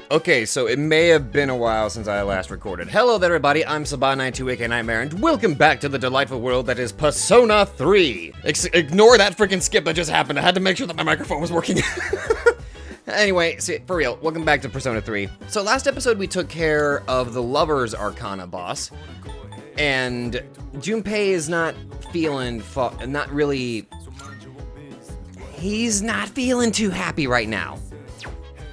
Okay, so it may have been a while since I last recorded. Hello there, everybody. I'm Sabah92, aka Nightmare, and welcome back to the delightful world that is Persona 3. Ignore that freaking skip that just happened. I had to make sure that my microphone was working. Anyway, see, for real, welcome back to Persona 3. So last episode we took care of the Lover's Arcana boss, and Junpei is not feeling, he's not feeling too happy right now.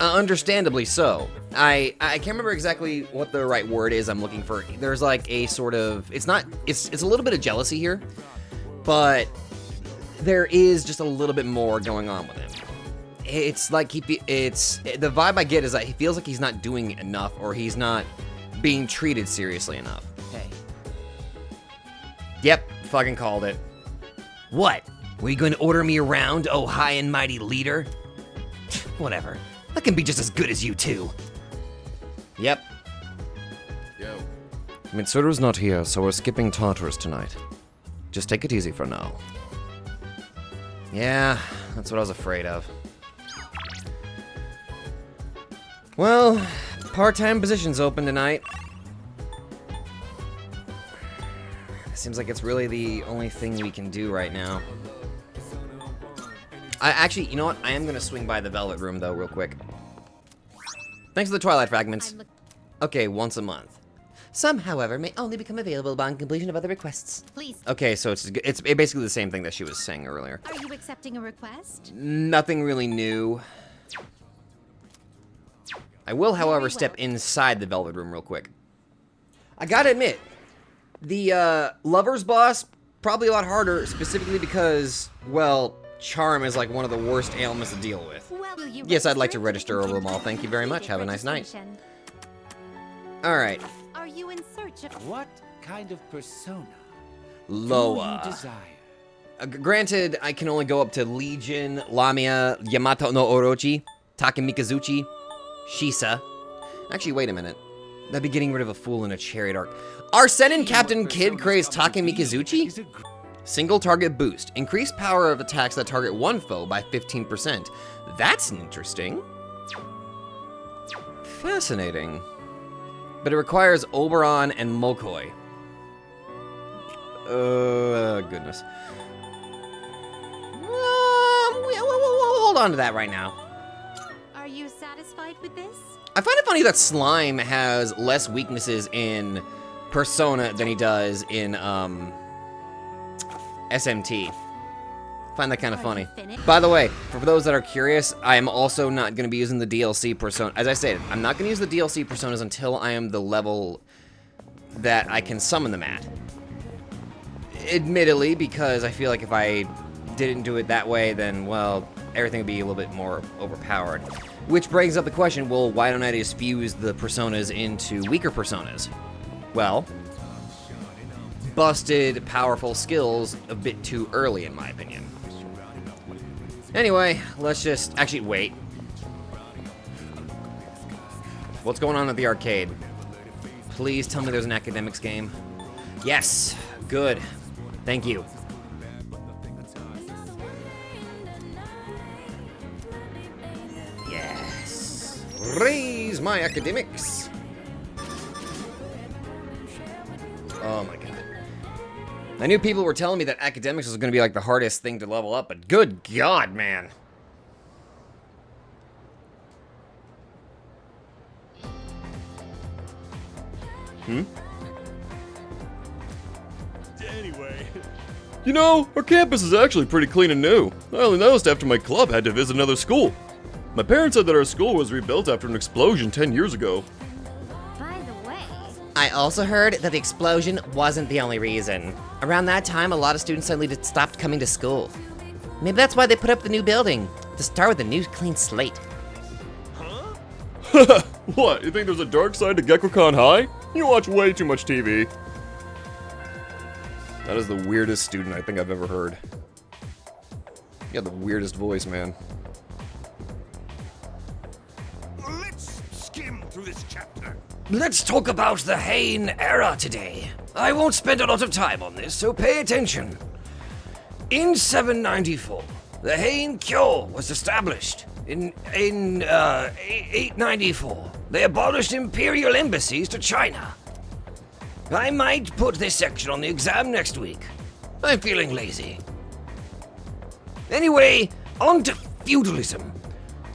Understandably so. I can't remember exactly what the right word is I'm looking for. There's like a sort of, it's a little bit of jealousy here, but there is just a little bit more going on with him. It's like the vibe I get is that he feels like he's not doing enough, or he's not being treated seriously enough. Hey. Yep, fucking called it. What? Were you going to order me around, oh high and mighty leader? Whatever. I can be just as good as you two. Yep. Yo. Mitsuru's not here, so we're skipping Tartarus tonight. Just take it easy for now. Yeah, that's what I was afraid of. Well, part-time positions open tonight. Seems like it's really the only thing we can do right now. Actually, you know what? I am gonna swing by the Velvet Room, though, real quick. Thanks for the Twilight Fragments. Okay, once a month. Some, however, may only become available upon completion of other requests. Please. Okay, so it's basically the same thing that she was saying earlier. Are you accepting a request? Nothing really new. I will, however, step inside the Velvet Room real quick. I gotta admit, the Lover's boss, probably a lot harder, specifically because, well, charm is like one of the worst ailments to deal with. Well, yes, I'd like to register over them all. Thank you very much. Have a nice night. Alright. Are you in search of what kind of persona Loa. do you desire? Granted, I can only go up to Legion, Lamia, Yamato no Orochi, Takemikazuchi, Shisa. Actually, wait a minute. That'd be getting rid of a fool in a chariot arc. Arsenic Captain Kid crazed Takemikazuchi? Single target boost. Increased power of attacks that target one foe by 15%. That's interesting. Fascinating. But it requires Oberon and Mokoi. Goodness. We'll hold on to that right now. Are you satisfied with this? I find it funny that Slime has less weaknesses in Persona than he does in, SMT. Find that kind of funny. By the way, for those that are curious, I am also not going to be using the DLC Persona. As I stated, I'm not going to use the DLC Personas until I am the level that I can summon them at. Admittedly, because I feel like if I didn't do it that way, then, well, everything would be a little bit more overpowered. Which brings up the question, well, why don't I just fuse the Personas into weaker Personas? Well, busted powerful skills a bit too early, in my opinion. Anyway, let's just... Actually, wait. What's going on at the arcade? Please tell me there's an academics game. Yes! Good. Thank you. Yes! Raise my academics! Oh my god. I knew people were telling me that academics was going to be like the hardest thing to level up, but good god, man. Anyway, you know, our campus is actually pretty clean and new. I only noticed after my club had to visit another school. My parents said that our school was rebuilt after an explosion 10 years ago. I also heard that the explosion wasn't the only reason. Around that time, a lot of students suddenly stopped coming to school. Maybe that's why they put up the new building, to start with a new clean slate. Huh? What, you think there's a dark side to Gekkoukan High? You watch way too much TV. That is the weirdest student I think I've ever heard. You got the weirdest voice, man. Let's skim through this chapter. Let's talk about the Heian era today. I won't spend a lot of time on this, so pay attention. In 794, the Heian Kyo was established. In 894, they abolished imperial embassies to China. I might put this section on the exam next week. I'm feeling lazy. Anyway, on to feudalism.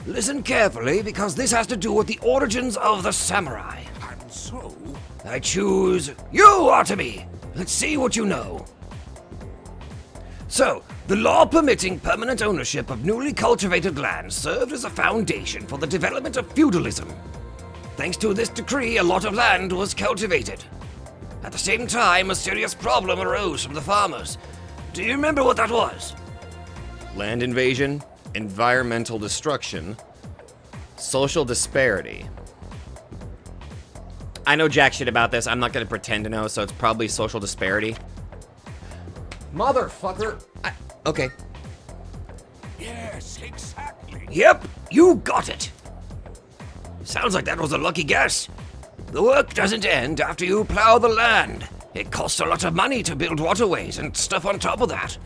Listen carefully, because this has to do with the origins of the samurai. And so, I choose you, Artemy. Let's see what you know. So, the law permitting permanent ownership of newly cultivated land served as a foundation for the development of feudalism. Thanks to this decree, a lot of land was cultivated. At the same time, a serious problem arose from the farmers. Do you remember what that was? Land invasion, environmental destruction, social disparity. I know jack shit about this. I'm not gonna pretend to know, so it's probably social disparity. Motherfucker. Okay. yes, exactly. Yep, you got it. Sounds like that was a lucky guess. The work doesn't end after you plow the land. It costs a lot of money to build waterways and stuff on top of that.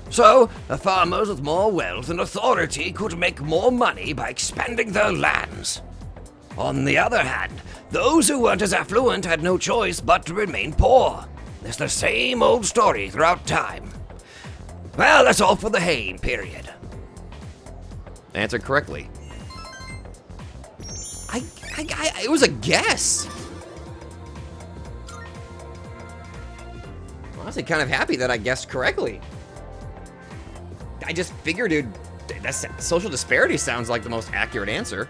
So, the farmers with more wealth and authority could make more money by expanding their lands. On the other hand, those who weren't as affluent had no choice but to remain poor. It's the same old story throughout time. Well, that's all for the Heian period. Answered correctly. It was a guess. Honestly, kind of happy that I guessed correctly. I just figured, dude, that social disparity sounds like the most accurate answer.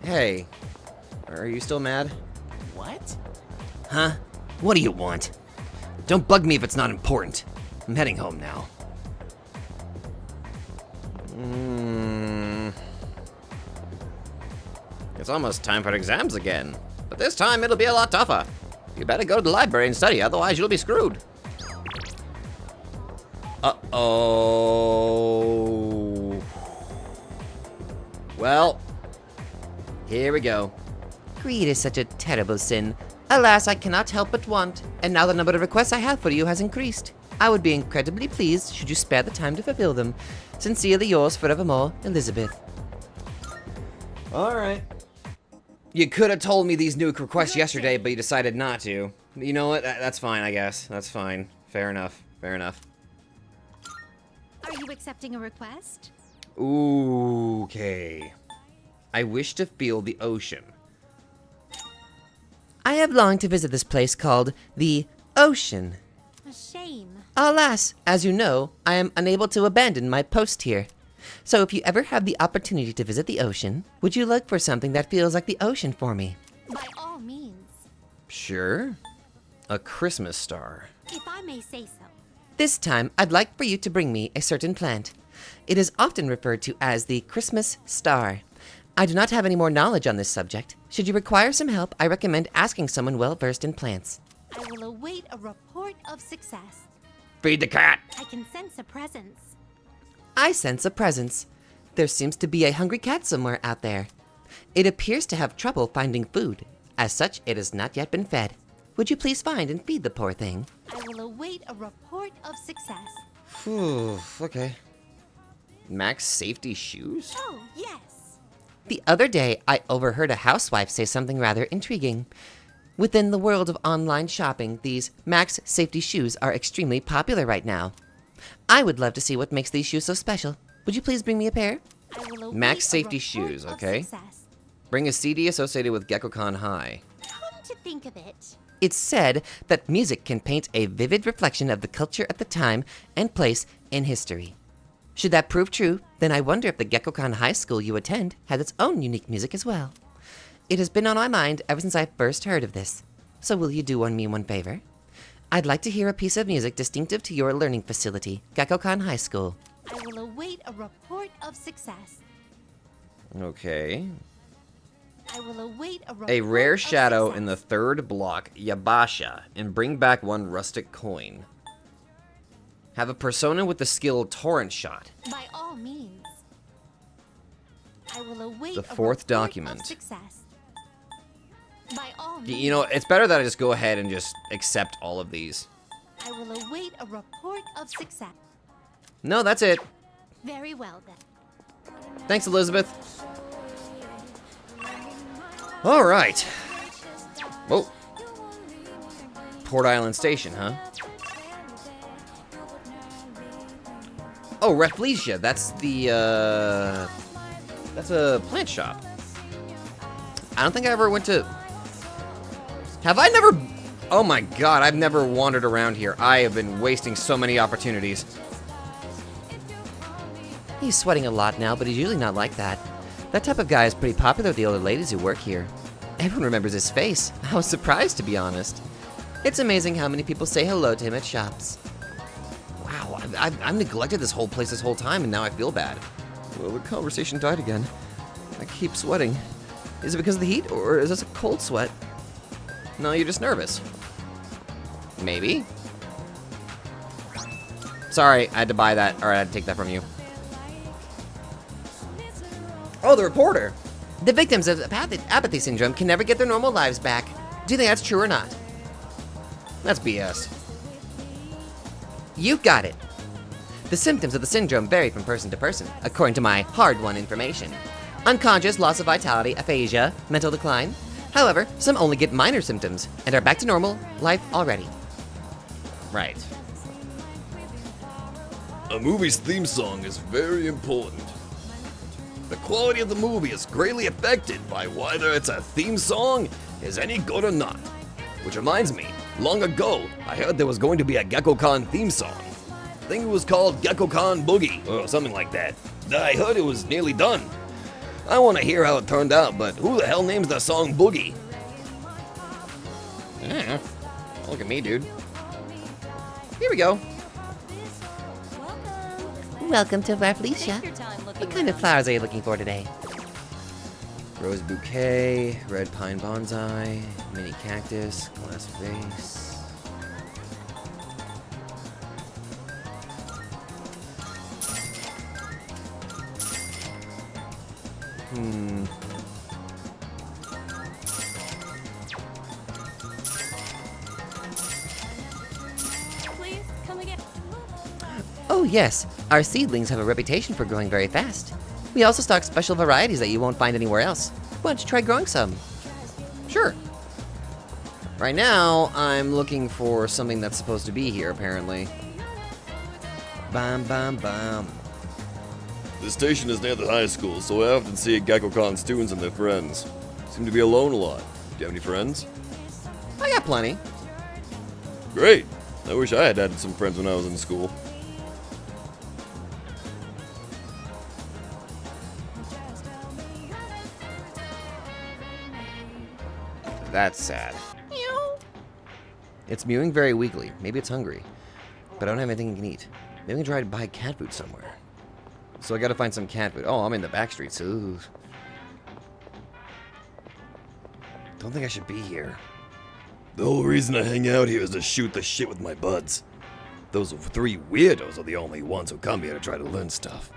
Hey, are you still mad? What? Huh? What do you want? Don't bug me if it's not important. I'm heading home now. It's almost time for exams again, but this time it'll be a lot tougher. You better go to the library and study, otherwise you'll be screwed. Uh-oh. Well, here we go. Greed is such a terrible sin. Alas, I cannot help but want, and now the number of requests I have for you has increased. I would be incredibly pleased should you spare the time to fulfill them. Sincerely yours forevermore, Elizabeth. All right. You could have told me these new requests yesterday, but you decided not to. You know what? That's fine, I guess. That's fine. Fair enough. Fair enough. Are you accepting a request? Okay. I wish to feel the ocean. I have longed to visit this place called the Ocean. A shame. Alas, as you know, I am unable to abandon my post here. So if you ever have the opportunity to visit the ocean, would you look for something that feels like the ocean for me? By all means, Sure. A Christmas star. if I may say so. This time, I'd like for you to bring me a certain plant. It is often referred to as the Christmas star. I do not have any more knowledge on this subject. Should you require some help, I recommend asking someone well-versed in plants. I will await a report of success. Feed the cat. I can sense a presence. I sense a presence. There seems to be a hungry cat somewhere out there. It appears to have trouble finding food. As such, it has not yet been fed. Would you please find and feed the poor thing? I will await a report of success. Phew, okay. Max safety shoes? Oh, yes. The other day, I overheard a housewife say something rather intriguing. Within the world of online shopping, these Max safety shoes are extremely popular right now. I would love to see what makes these shoes so special. Would you please bring me a pair? I will await Max a safety report shoes, of okay? success. Bring a CD associated with GeckoCon High. Come to think of it, It's said that music can paint a vivid reflection of the culture at the time and place in history. Should that prove true, then I wonder if the GeckoCon High School you attend has its own unique music as well. It has been on my mind ever since I first heard of this. So will you do me one favor? I'd like to hear a piece of music distinctive to your learning facility, GeckoCon High School. I will await a report of success. Okay. I will await a report A rare of shadow success. in the third block, Yabasha, and bring back one rustic coin. Have a persona with the skill Torrent Shot. By all means. I will await The a fourth report document. Of success. By all means. You know, it's better that I just go ahead and just accept all of these. I will await a report of success. No, that's it. Very well then. Thanks, Elizabeth. All right. Whoa. Port Island Station, huh? Oh, Rafflesia. That's the, that's a plant shop. I don't think I ever went to... Have I never... Oh my god, I've never wandered around here. I have been wasting so many opportunities. He's sweating a lot now, but he's usually not like that. That type of guy is pretty popular with the older ladies who work here. Everyone remembers his face. I was surprised, to be honest. It's amazing how many people say hello to him at shops. Wow, I've neglected this whole place this whole time, and now I feel bad. Well, the conversation died again. I keep sweating. Is it because of the heat, or is this a cold sweat? No, you're just nervous. Maybe. Sorry, I had to buy that, or I had to take that from you. Oh, the reporter. The victims of apathy syndrome can never get their normal lives back. Do you think that's true or not? That's BS. You got it. The symptoms of the syndrome vary from person to person, according to my hard-won information. Unconscious, loss of vitality, aphasia, mental decline. However, some only get minor symptoms and are back to normal life already. Right. A movie's theme song is very important. The quality of the movie is greatly affected by whether it's a theme song is any good or not. Which reminds me, long ago, I heard there was going to be a GeckoCon theme song. I think it was called GeckoCon Boogie, or something like that. I heard it was nearly done. I want to hear how it turned out, but who the hell names the song Boogie? Yeah. Look at me, dude. Here we go. Welcome to Take Rafflesia. your time looking What kind of around. flowers are you looking for today? Rose bouquet, red pine bonsai, mini cactus, glass vase. Please, come again. Oh yes, our seedlings have a reputation for growing very fast. We also stock special varieties that you won't find anywhere else. Why don't you try growing some? Sure. Right now, I'm looking for something that's supposed to be here, apparently. Bam, bam, bam. This station is near the high school, so I often see GeckoCon students and their friends. Seem to be alone a lot. Do you have any friends? I got plenty. Great. I wish I had added some friends when I was in school. That's sad. It's mewing very weakly. Maybe it's hungry. But I don't have anything it can eat. Maybe I can try to buy cat food somewhere. So I gotta find some cat food. Oh, I'm in the back streets. Ooh. Don't think I should be here. The whole reason I hang out here is to shoot the shit with my buds. Those three weirdos are the only ones who come here to try to learn stuff.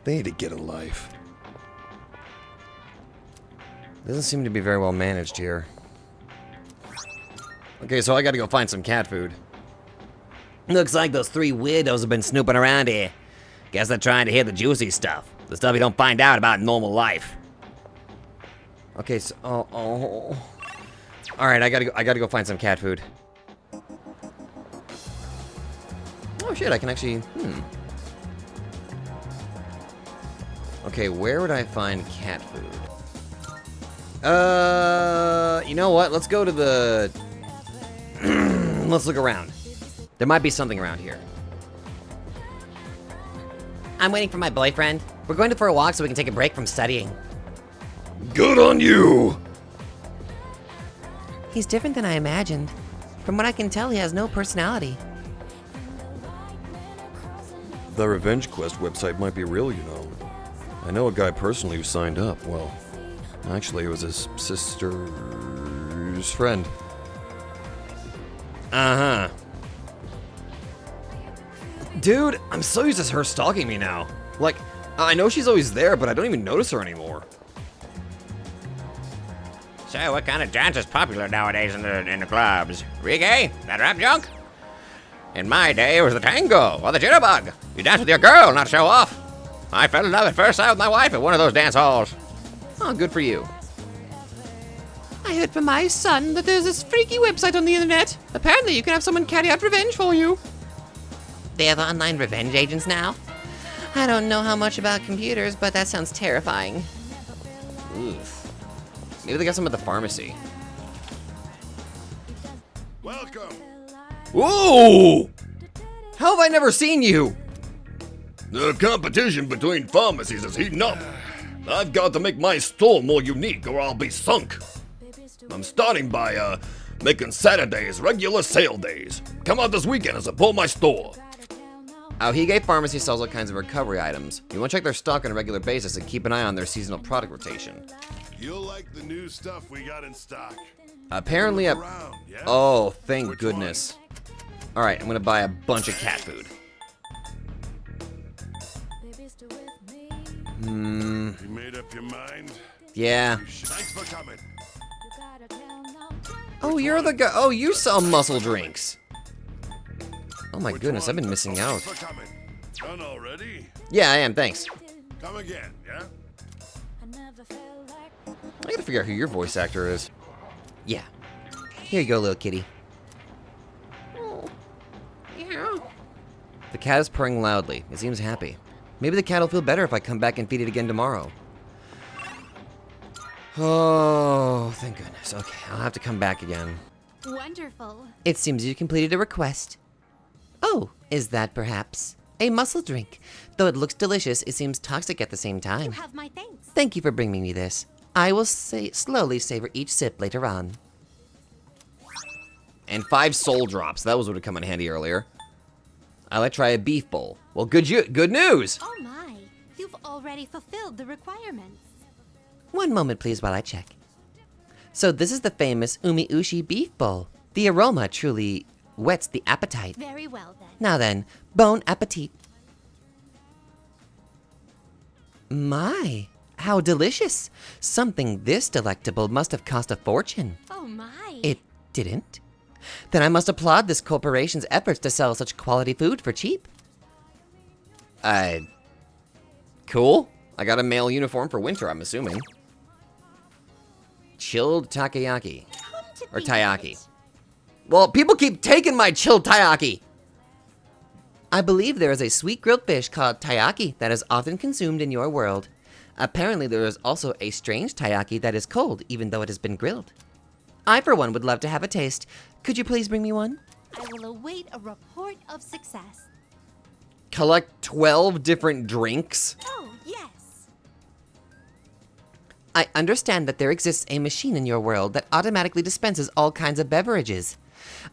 They need to get a life. Doesn't seem to be very well managed here. Okay, so I gotta go find some cat food. Looks like those three weirdos have been snooping around here. Guess they're trying to hear the juicy stuff. The stuff you don't find out about in normal life. Okay, so All right, I gotta go find some cat food. Oh shit, I can actually. Okay, where would I find cat food? You know what? Let's go to the. Let's look around. There might be something around here. I'm waiting for my boyfriend. We're going for a walk so we can take a break from studying. Good on you! He's different than I imagined. From what I can tell, he has no personality. The Revenge Quest website might be real, you know. I know a guy personally who signed up. Well, actually, it was his sister's friend. Uh-huh. Dude, I'm so used to her stalking me now. Like, I know she's always there, but I don't even notice her anymore. So, what kind of dance is popular nowadays in the clubs? Reggae? That rap junk? In my day, it was the tango or the jitterbug. You dance with your girl, not show off. I fell in love at first sight with my wife at one of those dance halls. Oh, good for you. I heard from my son that there's this freaky website on the internet. Apparently you can have someone carry out revenge for you. They have online revenge agents now? I don't know how much about computers, but that sounds terrifying. Oof. Maybe they got some at the pharmacy. Welcome. Whoa! How have I never seen you? The competition between pharmacies is heating up. I've got to make my store more unique or I'll be sunk. I'm starting by, making Saturdays regular sale days. Come out this weekend and support my store. Aohige Pharmacy sells all kinds of recovery items. You want to check their stock on a regular basis and keep an eye on their seasonal product rotation. You'll like the new stuff we got in stock. Apparently, Look around, yeah? oh, thank Which goodness. All right, I'm gonna buy a bunch of cat food. You made up your mind? Yeah. Thanks for coming. Oh, you're the guy. Oh, you sell muscle drinks. Oh my Which goodness, one? I've been missing out. Thanks for coming. Done already? Yeah, I am. Thanks. Come again, yeah? I gotta figure out who your voice actor is. Yeah. Here you go, little kitty. The cat is purring loudly. It seems happy. Maybe the cat will feel better if I come back and feed it again tomorrow. Oh, thank goodness. Okay, I'll have to come back again. Wonderful. It seems you completed a request. Oh, is that perhaps a muscle drink? Though it looks delicious, it seems toxic at the same You time. have my thanks. Thank you for bringing me this. I will slowly savor each sip later on. And 5 soul drops. That was what would come in handy earlier. I'd like to try a beef bowl. Well, good news. Oh my, you've already fulfilled the requirements. One moment, please, while I check. So this is the famous Umi-ushi beef bowl. The aroma truly whets the appetite. Very well then. Now then, bon appetit. My, how delicious. Something this delectable must have cost a fortune. Oh my. It didn't? Then I must applaud this corporation's efforts to sell such quality food for cheap. Cool. I got a male uniform for winter, I'm assuming. Chilled takoyaki. Come to Or think of taiyaki. it, Well, people keep taking my chilled taiyaki. I believe there is a sweet grilled fish called taiyaki that is often consumed in your world. Apparently there is also a strange taiyaki that is cold even though it has been grilled. I for one would love to have a taste. Could you please bring me one? I will await a report of success. Collect 12 different drinks. Oh, yes. I understand that there exists a machine in your world that automatically dispenses all kinds of beverages.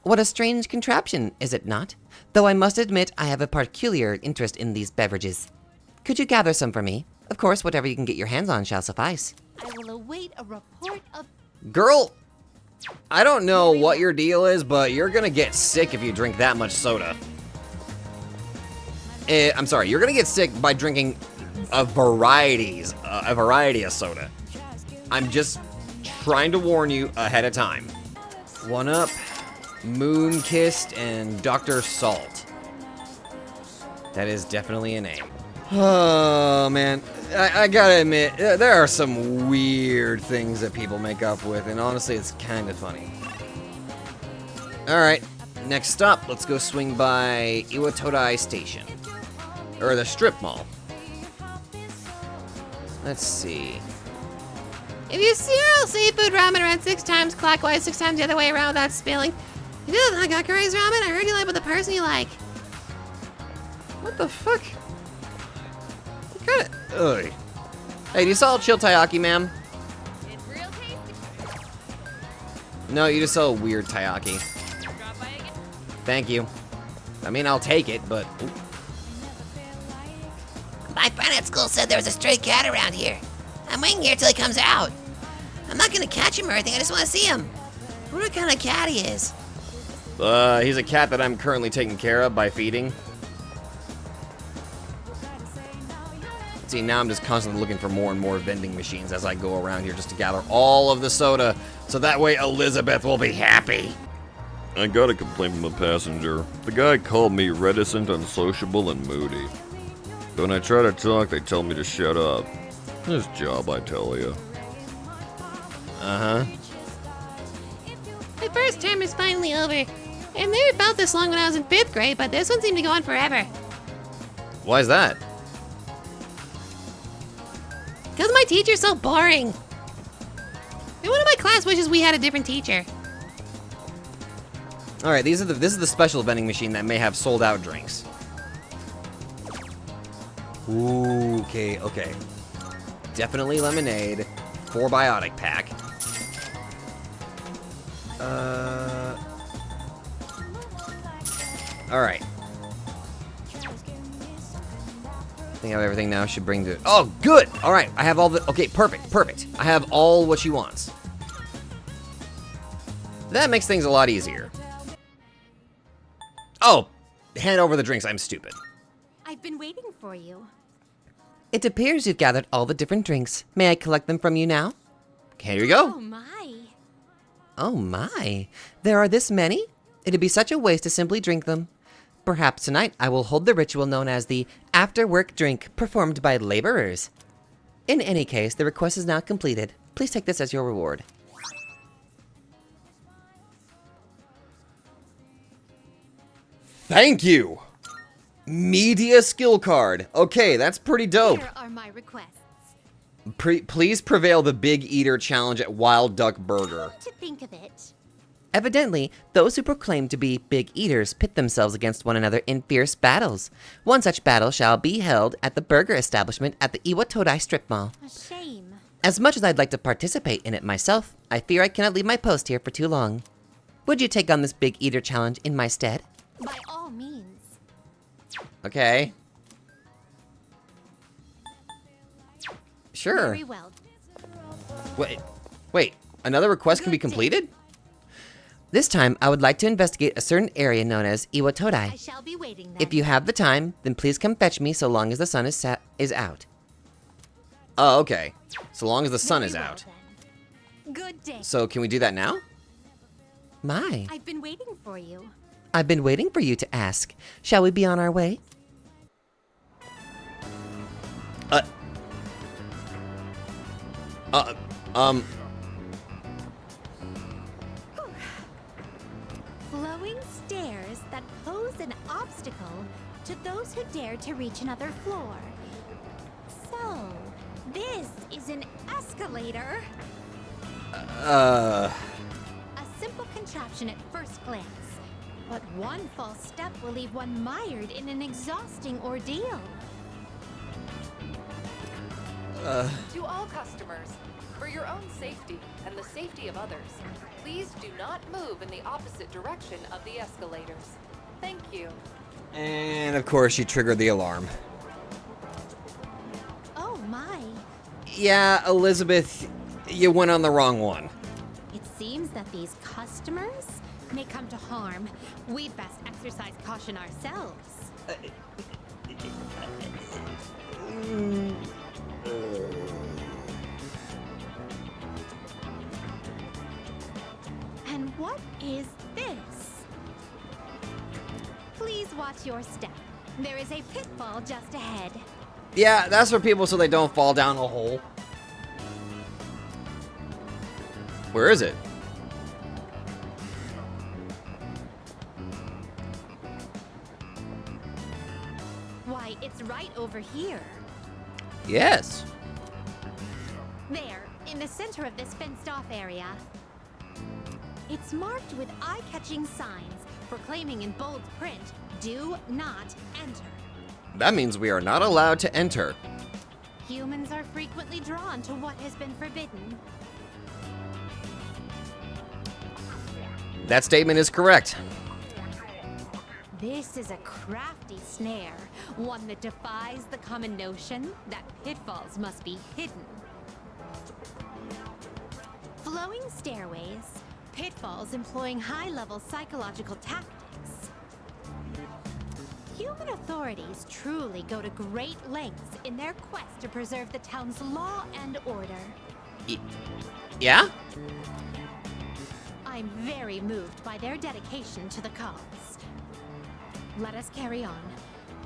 What a strange contraption, is it not? Though I must admit I have a peculiar interest in these beverages. Could you gather some for me? Of course, whatever you can get your hands on shall suffice. I will await a report of... Girl, I don't know what your deal is, but you're gonna get sick if you drink that much soda. I'm sorry, you're gonna get sick by drinking a variety of soda. I'm just trying to warn you ahead of time. 1UP, Moon Kissed, and Dr. Salt. That is definitely a name. Oh man, I gotta admit, there are some weird things that people make up with, and honestly, it's kind of funny. Alright, next stop, let's go swing by Iwatodai Station. Or the strip mall. Let's see. If you cereal seafood ramen around 6 times clockwise, 6 times the other way around without spilling, you do like Curry's ramen? I heard you live with a person you like. What the fuck? What kind of... Ugh. Hey, do you sell chilled taiyaki, ma'am? It's real tasty. No, you just sell weird taiyaki. Thank you. I mean, I'll take it, but... Ooh. My friend at school said there was a stray cat around here. I'm waiting here till he comes out. I'm not gonna catch him or anything, I just wanna see him. I wonder what kind of cat he is. He's a cat that I'm currently taking care of by feeding. See, now I'm just constantly looking for more and more vending machines as I go around here just to gather all of the soda, so that way Elizabeth will be happy. I got a complaint from a passenger. The guy called me reticent, unsociable, and moody. When I try to talk, they tell me to shut up. This job, I tell you. Uh-huh. My first term is finally over. And they were about this long when I was in 5th grade, but this one seemed to go on forever. Why is that? Because my teacher's so boring. And one of my class wishes we had a different teacher. All right, this is the special vending machine that may have sold out drinks. Ooh, okay. Definitely lemonade. 4-biotic pack. All right. I think I have everything now. Should bring the. Oh, good. All right, I have all the. Okay, perfect. I have all what she wants. That makes things a lot easier. Oh, hand over the drinks. I'm stupid. I've been waiting for you. It appears you've gathered all the different drinks. May I collect them from you now? Here you go. Oh my. Oh my. There are this many? It'd be such a waste to simply drink them. Perhaps tonight I will hold the ritual known as the after-work drink performed by laborers. In any case, the request is now completed. Please take this as your reward. Thank you. Media skill card. Okay, that's pretty dope. Here are my requests. Please prevail the Big Eater challenge at Wild Duck Burger. To think of it. Evidently, those who proclaim to be big eaters pit themselves against one another in fierce battles. One such battle shall be held at the burger establishment at the Iwatodai strip mall. A shame. As much as I'd like to participate in it myself, I fear I cannot leave my post here for too long. Would you take on this big eater challenge in my stead? By all means. Okay. Sure. Very well. Wait. Another request can be completed? This time, I would like to investigate a certain area known as I Iwatodai. shall be waiting then. If you have the time, then please come fetch me so long as the sun is out. Oh, okay. So long as the sun Very is well, out. then. Good day. So can we do that now? My, I've been waiting for you. I've been waiting for you to ask. Shall we be on our way? Flowing stairs that pose an obstacle to those who dare to reach another floor. So, this is an escalator. A simple contraption at first glance. But one false step will leave one mired in an exhausting ordeal. To all customers, for your own safety and the safety of others, please do not move in the opposite direction of the escalators. Thank you. And of course, you triggered the alarm. Oh my. Yeah, Elizabeth, you went on the wrong one. It seems that these customers may come to harm. We'd best exercise caution ourselves. And what is this? Please watch your step. There is a pitfall just ahead. Yeah, that's for people so they don't fall down a hole. Where is it? Why, it's right over here. Yes. There, in the center of this fenced-off area. It's marked with eye-catching signs proclaiming in bold print, "Do not enter." That means we are not allowed to enter. Humans are frequently drawn to what has been forbidden. That statement is correct. This is a crafty snare, one that defies the common notion that pitfalls must be hidden. Flowing stairways, pitfalls employing high-level psychological tactics. Human authorities truly go to great lengths in their quest to preserve the town's law and order. Yeah? I'm very moved by their dedication to the cause. Let us carry on.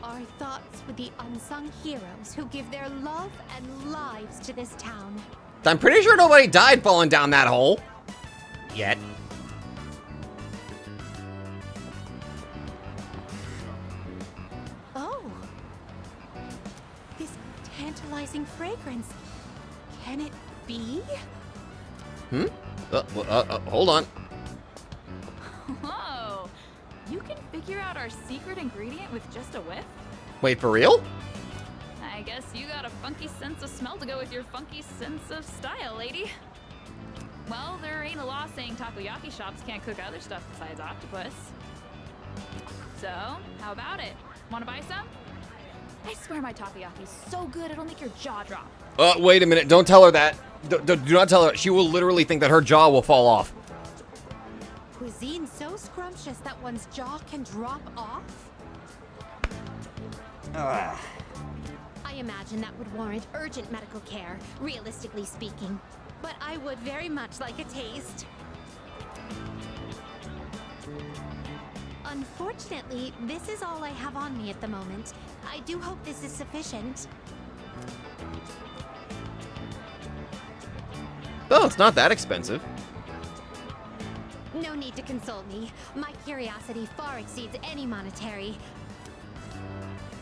Our thoughts with the unsung heroes who give their love and lives to this town. I'm pretty sure nobody died falling down that hole. Yet. Oh. This tantalizing fragrance. Can it be? Hold on. Whoa! You can figure out our secret ingredient with just a whiff? Wait, for real? I guess you got a funky sense of smell to go with your funky sense of style, lady. Well, there ain't a law saying takoyaki shops can't cook other stuff besides octopus. So, how about it? Wanna buy some? I swear my takoyaki's so good it'll make your jaw drop. Wait a minute. Don't tell her that. Do not tell her. She will literally think that her jaw will fall off. Cuisine so scrumptious that one's jaw can drop off? I imagine that would warrant urgent medical care, realistically speaking. But I would very much like a taste. Unfortunately, this is all I have on me at the moment. I do hope this is sufficient. Oh, it's not that expensive. No need to console me. My curiosity far exceeds any monetary.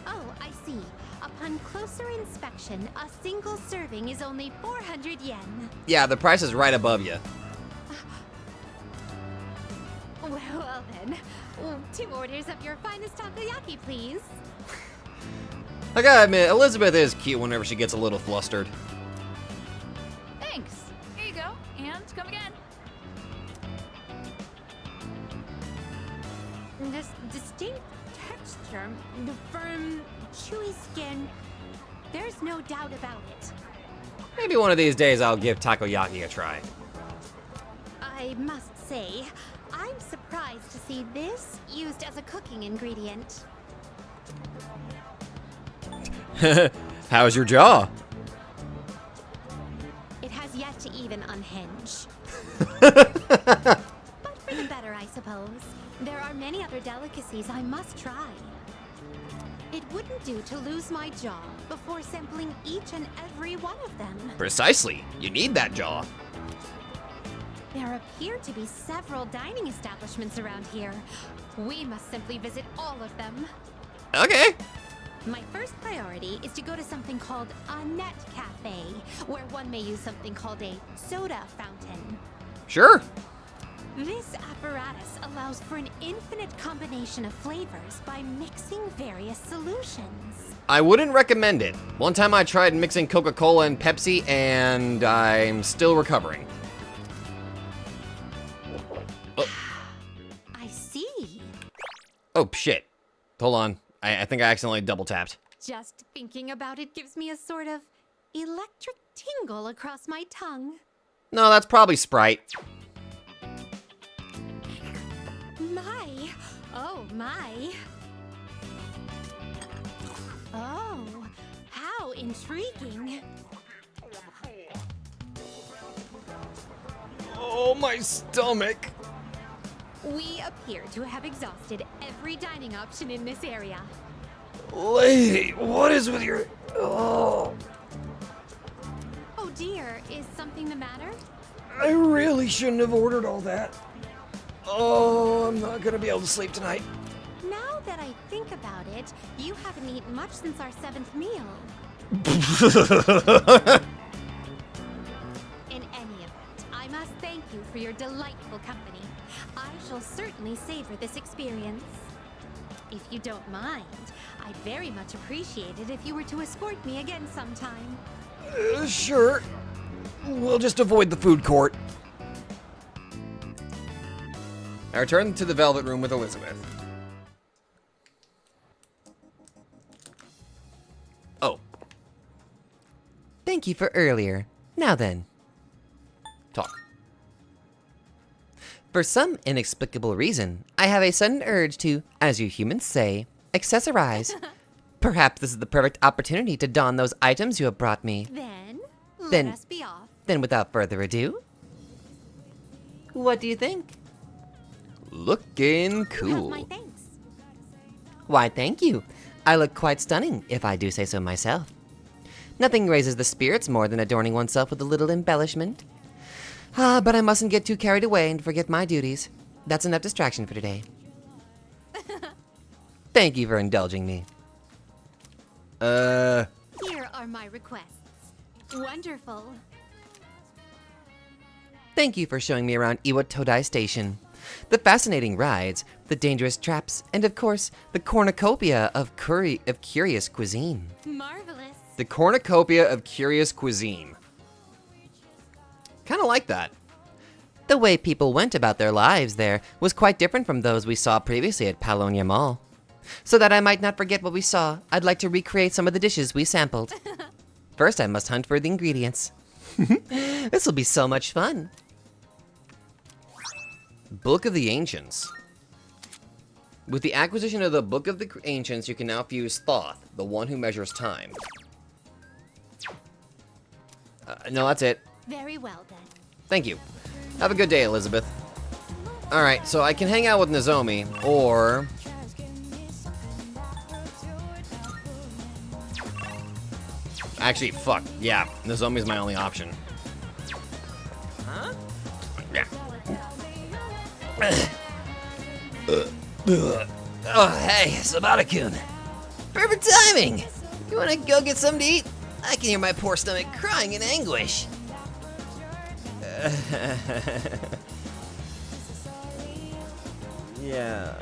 Oh, I see. Upon closer inspection, a single serving is only 400 yen. Yeah, the price is right above you. Well then, 2 orders of your finest takoyaki, please. I gotta admit, Elizabeth is cute whenever she gets a little flustered. Thanks. Here you go. And come again. This distinct texture, the firm, chewy skin, there's no doubt about it. Maybe one of these days I'll give takoyaki a try. I must say, I'm surprised to see this used as a cooking ingredient. How's your jaw? It has yet to even unhinge. But for the better, I suppose. There are many other delicacies I must try. It wouldn't do to lose my jaw before sampling each and every one of them. Precisely. You need that jaw. There appear to be several dining establishments around here. We must simply visit all of them. Okay. My first priority is to go to something called a net cafe, where one may use something called a soda fountain. Sure. This apparatus allows for an infinite combination of flavors by mixing various solutions. I wouldn't recommend it. One time I tried mixing Coca-Cola and Pepsi, and I'm still recovering. I see. Oh, shit. Hold on. I think I accidentally double tapped. Just thinking about it gives me a sort of electric tingle across my tongue. No, that's probably Sprite. My. Oh, my. Oh, how intriguing. Oh, my stomach. We appear to have exhausted every dining option in this area. Lady, what is with your... Oh, Oh dear, is something the matter? I really shouldn't have ordered all that. Oh, I'm not gonna be able to sleep tonight. Now that I think about it, you haven't eaten much since our 7th meal. In any event, I must thank you for your delightful company. I shall certainly savor this experience. If you don't mind, I'd very much appreciate it if you were to escort me again sometime. Sure. We'll just avoid the food court. I return to the Velvet Room with Elizabeth. Oh. Thank you for earlier. Now then. Talk. For some inexplicable reason, I have a sudden urge to, as you humans say, accessorize. Perhaps this is the perfect opportunity to don those items you have brought me. Then, Then- let us be off. Then without further ado, what do you think? Looking You have cool. my thanks. Why, thank you. I look quite stunning, if I do say so myself. Nothing raises the spirits more than adorning oneself with a little embellishment. But I mustn't get too carried away and forget my duties. That's enough distraction for today. Thank you for indulging me. Here are my requests. Wonderful. Thank you for showing me around Iwatodai Station. The fascinating rides, the dangerous traps, and of course, the cornucopia of curious cuisine. Marvelous. The cornucopia of curious cuisine. Kind of like that. The way people went about their lives there was quite different from those we saw previously at Palonia Mall. So that I might not forget what we saw, I'd like to recreate some of the dishes we sampled. First, I must hunt for the ingredients. This will be so much fun. Book of the Ancients. With the acquisition of the Book of the Ancients, you can now fuse Thoth, the one who measures time. No, that's it. Very well then. Thank you. Have a good day, Elizabeth. Alright, so I can hang out with Nozomi, or... Actually, fuck. Yeah, Nozomi's my only option. Huh? Yeah. Oh, hey, Sabata-kun. Perfect timing! You wanna go get something to eat? I can hear my poor stomach crying in anguish. Yeah.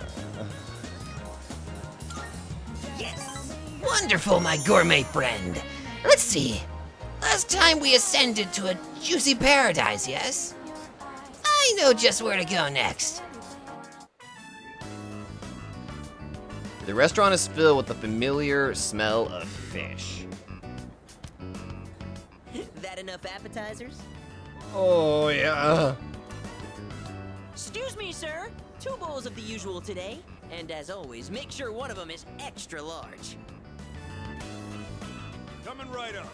Yes! Wonderful, my gourmet friend. Let's see. Last time we ascended to a juicy paradise, yes? I know just where to go next. The restaurant is filled with the familiar smell of fish. That enough appetizers? Oh, yeah. Excuse me, sir. 2 bowls of the usual today. And as always, make sure one of them is extra large. Coming right up.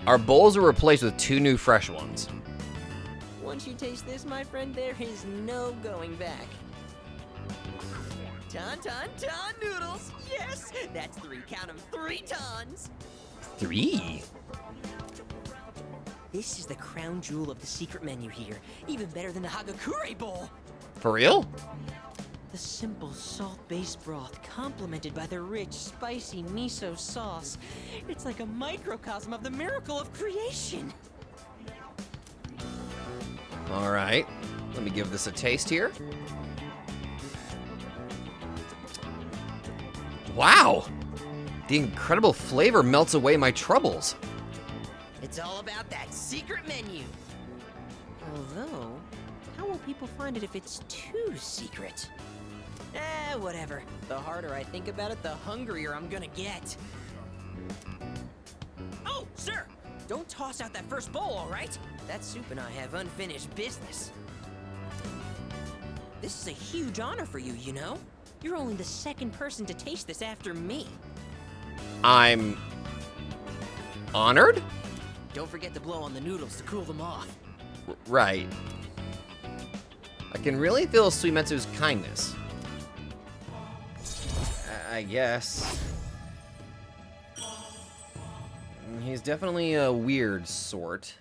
Our bowls are replaced with 2 new fresh ones. Once you taste this, my friend, there is no going back. Ton noodles! Yes! That's 3, count 'em, 3 tons! 3? This is the crown jewel of the secret menu here. Even better than the Hagakure bowl! For real? The simple salt-based broth, complemented by the rich, spicy miso sauce. It's like a microcosm of the miracle of creation! Alright. Let me give this a taste here. Wow! The incredible flavor melts away my troubles. It's all about that secret menu! Although, how will people find it if it's too secret? Whatever. The harder I think about it, the hungrier I'm gonna get. Oh, sir! Don't toss out that first bowl, all right? That soup and I have unfinished business. This is a huge honor for you, you know? You're only the 2nd person to taste this after me. I'm... honored? Don't forget to blow on the noodles to cool them off. Right. I can really feel Suimetsu's kindness. I guess. He's definitely a weird sort.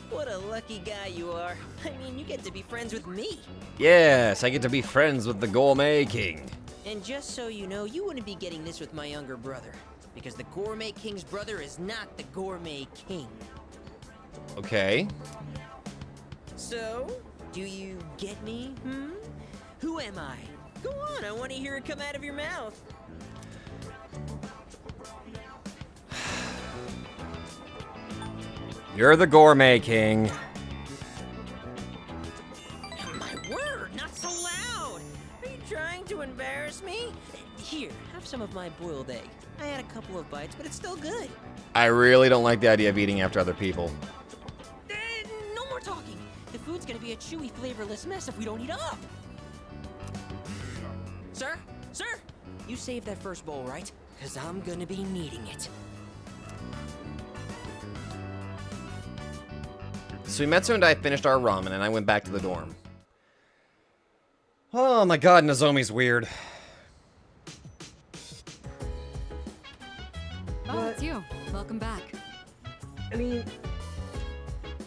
What a lucky guy you are. I mean, you get to be friends with me. Yes, I get to be friends with the Gourmet King. And just so you know, you wouldn't be getting this with my younger brother. Because the Gourmet King's brother is not the Gourmet King. Okay. So, do you get me, Who am I? Go on, I want to hear it come out of your mouth. You're the Gourmet King. My word, not so loud! Are you trying to embarrass me? Here, have some of my boiled egg. I had a couple of bites, but it's still good. I really don't like the idea of eating after other people. No more talking. The food's gonna be a chewy, flavorless mess if we don't eat up. Sir? Sir? You saved that first bowl, right? Because I'm gonna be needing it. Suimetsu and I finished our ramen and I went back to the dorm. Oh my god, Nozomi's weird. Oh, it's you. Welcome back. I mean,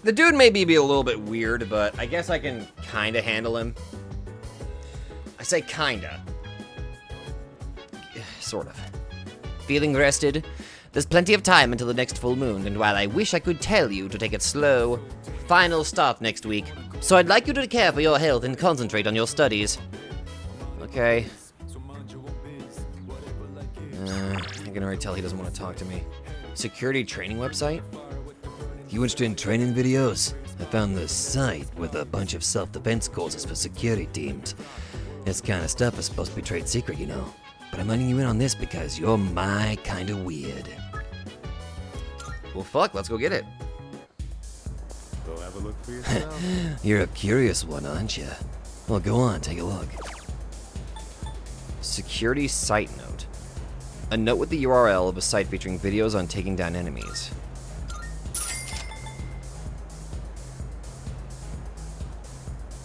the dude may be a little bit weird, but I guess I can kinda handle him. I say kinda. Sort of. Feeling rested? There's plenty of time until the next full moon, and while I wish I could tell you to take it slow, finals start next week. So I'd like you to care for your health and concentrate on your studies. Okay. I can already tell he doesn't want to talk to me. Security training website? If you're interested in training videos, I found this site with a bunch of self-defense courses for security teams. This kind of stuff is supposed to be trade secret, you know. But I'm letting you in on this because you're my kind of weird. Well, fuck, let's go get it. Go have a look for yourself. You're a curious one, aren't you? Well, go on, take a look. Security site note. A note with the URL of a site featuring videos on taking down enemies.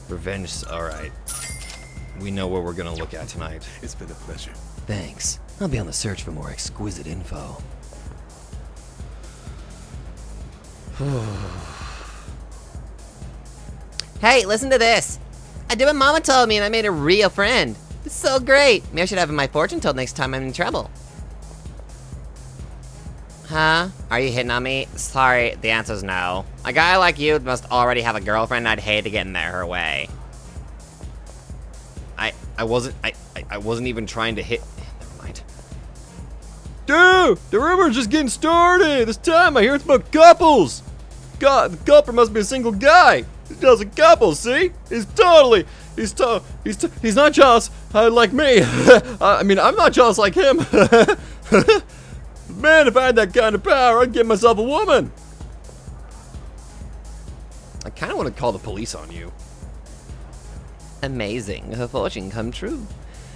Revenge, alright. We know what we're gonna look at tonight. It's been a pleasure. Thanks. I'll be on the search for more exquisite info. Hey, listen to this. I did what Mama told me and I made a real friend. It's so great. Maybe I should have my fortune told next time I'm in trouble. Huh? Are you hitting on me? Sorry, the answer's no. A guy like you must already have a girlfriend. I'd hate to get in her way. I wasn't even trying to hit. Never mind. Dude, the rumor's just getting started. This time I hear it's about couples. God, the culprit must be a single guy. He does a couple, see? He's not jealous like me. I mean, I'm not jealous like him. Man, if I had that kind of power, I'd get myself a woman. I kind of want to call the police on you. Amazing. Her fortune come true.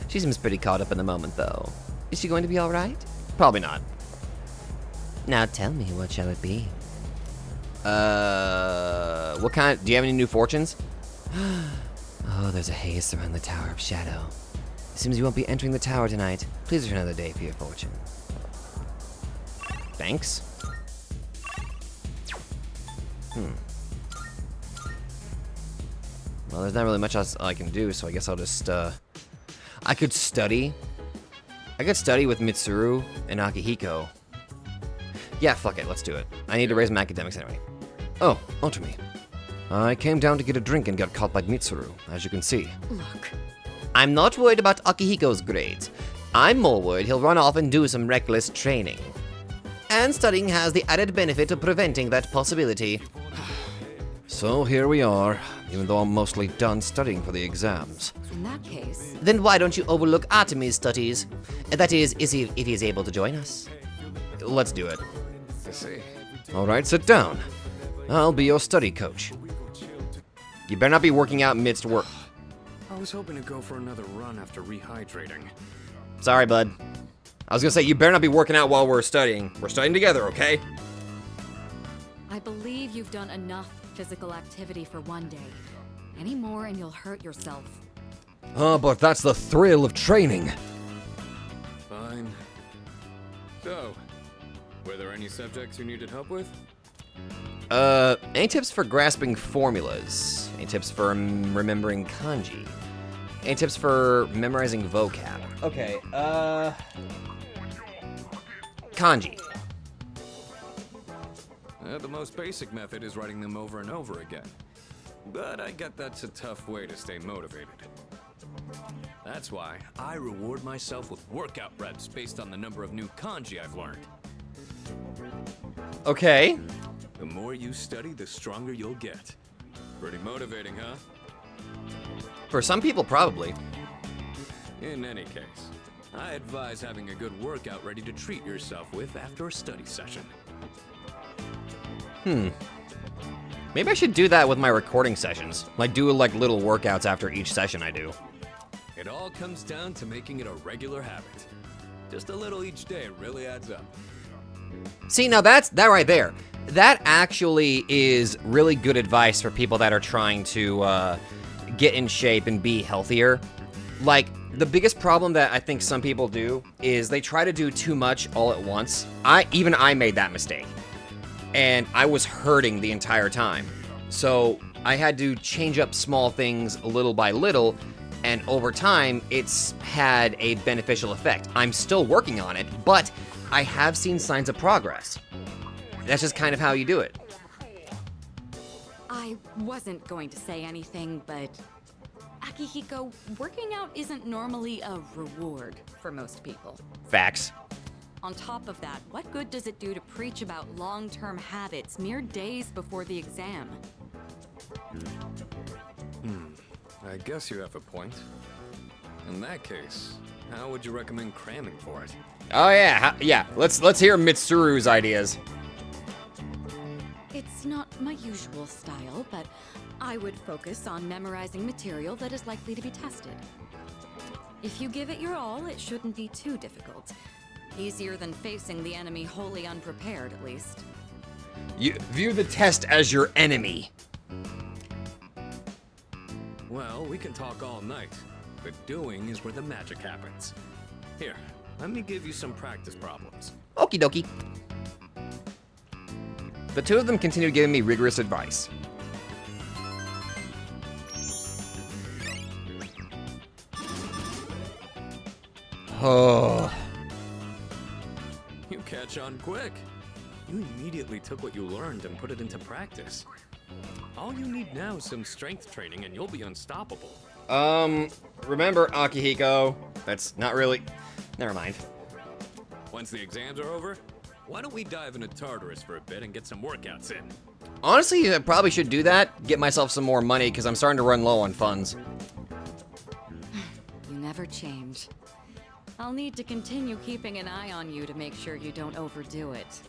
She seems pretty caught up in the moment, though. Is she going to be all right? Probably not. Now tell me, what shall it be? What kind? Do you have any new fortunes? Oh, there's a haze around the Tower of Shadow. It seems you won't be entering the tower tonight. Please return another day for your fortune. Thanks. Well, there's not really much else I can do, so I guess I'll just, I could study. I could study with Mitsuru and Akihiko. Yeah, fuck it, let's do it. I need to raise my academics anyway. Oh, onto me. I came down to get a drink and got caught by Mitsuru, as you can see. Look. I'm not worried about Akihiko's grades. I'm more worried he'll run off and do some reckless training. And studying has the added benefit of preventing that possibility. So here we are, even though I'm mostly done studying for the exams. In that case, Then why don't you overlook Artemis' studies? That is if he's able to join us. Let's do it. I see. All right, sit down. I'll be your study coach. You better not be working out amidst work. I was hoping to go for another run after rehydrating. Sorry, bud. I was gonna say, you better not be working out while we're studying. We're studying together, okay? I believe you've done enough physical activity for one day. Any more and you'll hurt yourself. Oh, but that's the thrill of training. Fine. So, were there any subjects you needed help with? Any tips for grasping formulas? Any tips for remembering kanji? Any tips for memorizing vocab? Okay, kanji. The most basic method is writing them over and over again. But I get that's a tough way to stay motivated. That's why I reward myself with workout reps based on the number of new kanji I've learned. Okay. The more you study, the stronger you'll get. Pretty motivating, huh? For some people, probably. In any case, I advise having a good workout ready to treat yourself with after a study session. Maybe I should do that with my recording sessions. Like, do like little workouts after each session I do. It all comes down to making it a regular habit. Just a little each day really adds up. See, now that right there. That actually is really good advice for people that are trying to get in shape and be healthier. Like, the biggest problem that I think some people do is they try to do too much all at once. Even I made that mistake. And I was hurting the entire time. So I had to change up small things little by little, and over time, it's had a beneficial effect. I'm still working on it, but I have seen signs of progress. That's just kind of how you do it. I wasn't going to say anything, but Akihiko, working out isn't normally a reward for most people. Facts. On top of that, what good does it do to preach about long-term habits mere days before the exam? I guess you have a point. In that case, how would you recommend cramming for it? Oh yeah, let's hear Mitsuru's ideas. It's not my usual style, but I would focus on memorizing material that is likely to be tested. If you give it your all, it shouldn't be too difficult. Easier than facing the enemy wholly unprepared, at least. You view the test as your enemy. Well, we can talk all night, but doing is where the magic happens. Here, let me give you some practice problems. Okie dokie. The two of them continue giving me rigorous advice. Oh. You catch on quick. You immediately took what you learned and put it into practice. All you need now is some strength training and you'll be unstoppable. Remember, Akihiko, that's not really... Never mind. Once the exams are over, why don't we dive into Tartarus for a bit and get some workouts in? Honestly, I probably should do that, get myself some more money, because I'm starting to run low on funds. You never change. I'll need to continue keeping an eye on you to make sure you don't overdo it.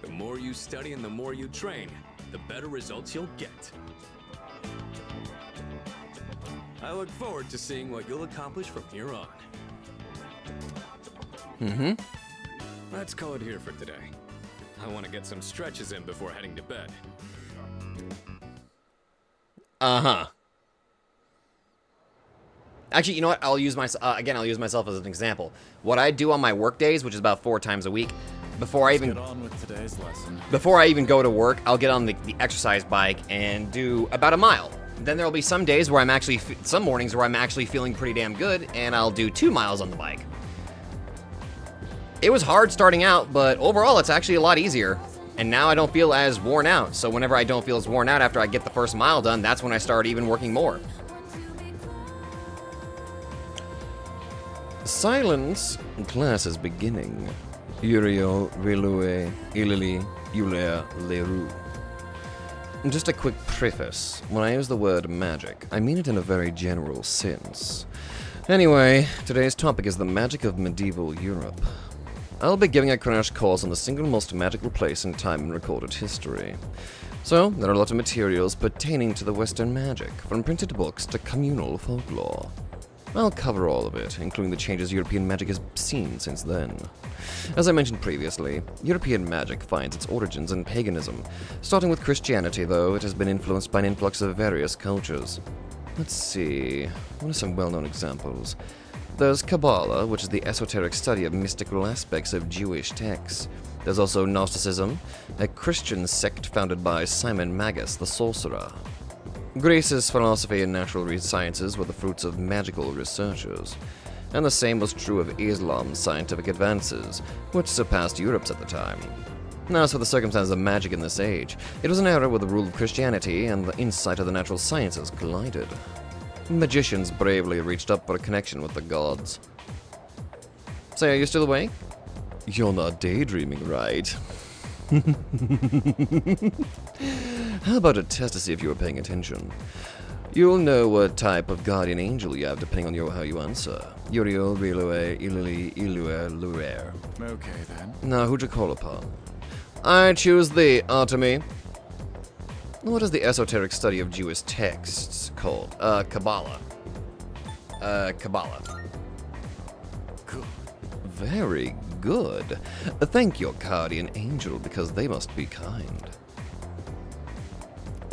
The more you study and the more you train, the better results you'll get. I look forward to seeing what you'll accomplish from here on. Let's call it here for today. I want to get some stretches in before heading to bed. Uh-huh. Actually, you know what? I'll use myself as an example. What I do on my work days, which is about 4 times a week, before I even go to work, I'll get on the exercise bike and do about a mile. Then there'll be some days where some mornings where I'm actually feeling pretty damn good, and I'll do 2 miles on the bike. It was hard starting out, but overall it's actually a lot easier. And now I don't feel as worn out, so whenever I don't feel as worn out after I get the first mile done, that's when I start even working more. Silence. Class is beginning. Uriel, Rilue, Ilili, Ulea, Leru. Just a quick preface. When I use the word magic, I mean it in a very general sense. Anyway, today's topic is the magic of medieval Europe. I'll be giving a crash course on the single most magical place in time in recorded history. So, there are a lot of materials pertaining to the Western magic, from printed books to communal folklore. I'll cover all of it, including the changes European magic has seen since then. As I mentioned previously, European magic finds its origins in paganism. Starting with Christianity, though, it has been influenced by an influx of various cultures. Let's see, what are some well-known examples? There's Kabbalah, which is the esoteric study of mystical aspects of Jewish texts. There's also Gnosticism, a Christian sect founded by Simon Magus, the sorcerer. Greece's philosophy and natural sciences were the fruits of magical researchers, and the same was true of Islam's scientific advances, which surpassed Europe's at the time. As for the circumstances of magic in this age, it was an era where the rule of Christianity and the insight of the natural sciences collided. Magicians bravely reached up for a connection with the gods. Say, are you still awake? You're not daydreaming, right? How about a test to see if you were paying attention? You'll know what type of guardian angel you have depending on how you answer. Uriel, Rilue, Ilili, Ilue, Luer. Okay, then. Now, who'd you call upon? I choose thee, Artemy. What is the esoteric study of Jewish texts called? Kabbalah. Kabbalah. Good. Very good. Thank your guardian angel, because they must be kind.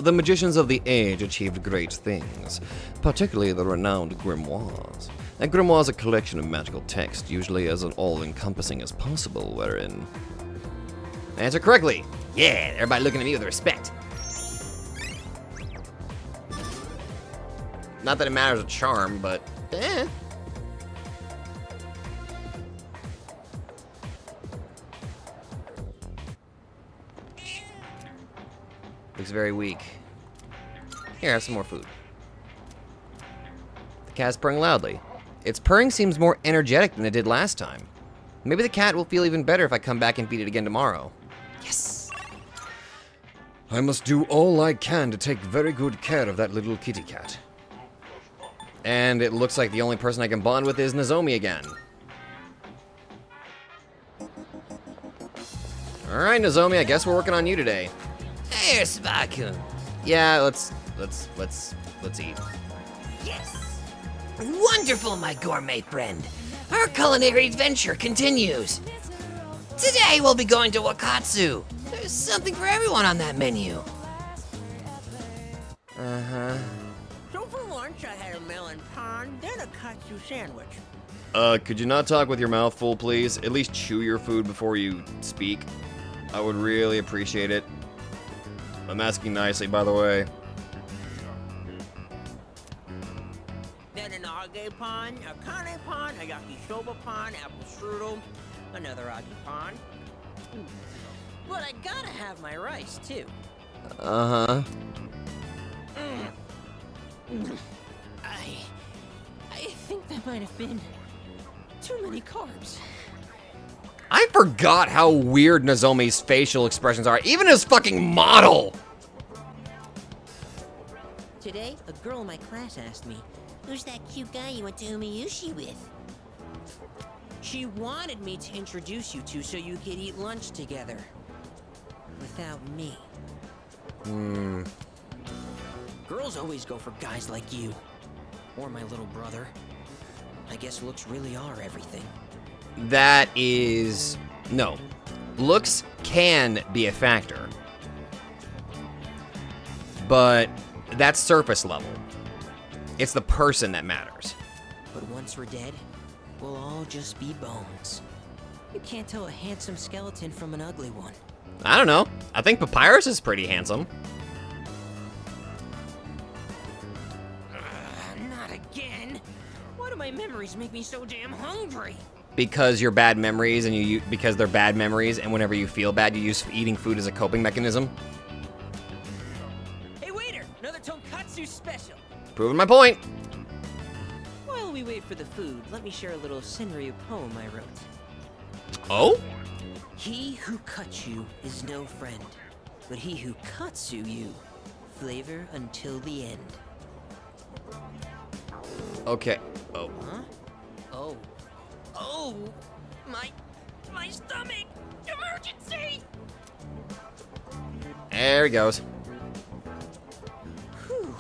The magicians of the age achieved great things, particularly the renowned grimoires. A grimoire is a collection of magical text, usually as all-encompassing as possible, wherein... Answer correctly! Yeah, everybody looking at me with respect. Not that it matters a charm, but... eh. Looks very weak. Here, have some more food. The cat's purring loudly. Its purring seems more energetic than it did last time. Maybe the cat will feel even better if I come back and feed it again tomorrow. Yes! I must do all I can to take very good care of that little kitty cat. And it looks like the only person I can bond with is Nozomi again. Alright, Nozomi, I guess we're working on you today. Hey, Spaku. Yeah, let's eat. Yes! Wonderful, my gourmet friend. Our culinary adventure continues. Today we'll be going to Wakatsu. There's something for everyone on that menu. Uh-huh. So for lunch, I had a melon pan, then a katsu sandwich. Could you not talk with your mouth full, please? At least chew your food before you speak. I would really appreciate it. I'm asking nicely, by the way. Then an age pan, a kane pan, a yakisoba pan, apple strudel, another age pan. But I gotta have my rice, too. Uh-huh. I think that might have been too many carbs. I forgot how weird Nozomi's facial expressions are. Even his fucking model! Today, a girl in my class asked me, "Who's that cute guy you went to Umiyushi with?" She wanted me to introduce you to so you could eat lunch together. Without me. Girls always go for guys like you. Or my little brother. I guess looks really are everything. That is... no. Looks can be a factor. But that's surface level. It's the person that matters. But once we're dead, we'll all just be bones. You can't tell a handsome skeleton from an ugly one. I don't know. I think Papyrus is pretty handsome. Not again. Why do my memories make me so damn hungry? Because you're bad memories, and because they're bad memories, and whenever you feel bad, you use eating food as a coping mechanism. Hey waiter, another tonkatsu special. Proving my point. While we wait for the food, let me share a little Senryu poem I wrote. Oh? He who cuts you is no friend, but he who katsu you, flavor until the end. Okay. Oh. Huh? Oh. Oh! My stomach! Emergency! There he goes. Whew.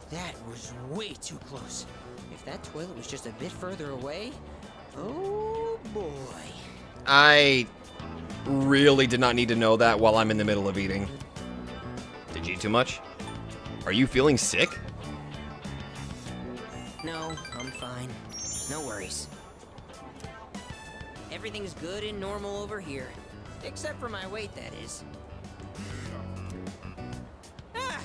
That was way too close. If that toilet was just a bit further away, oh boy. I really did not need to know that while I'm in the middle of eating. Did you eat too much? Are you feeling sick? No, I'm fine. No worries. Everything's good and normal over here. Except for my weight, that is. Ah!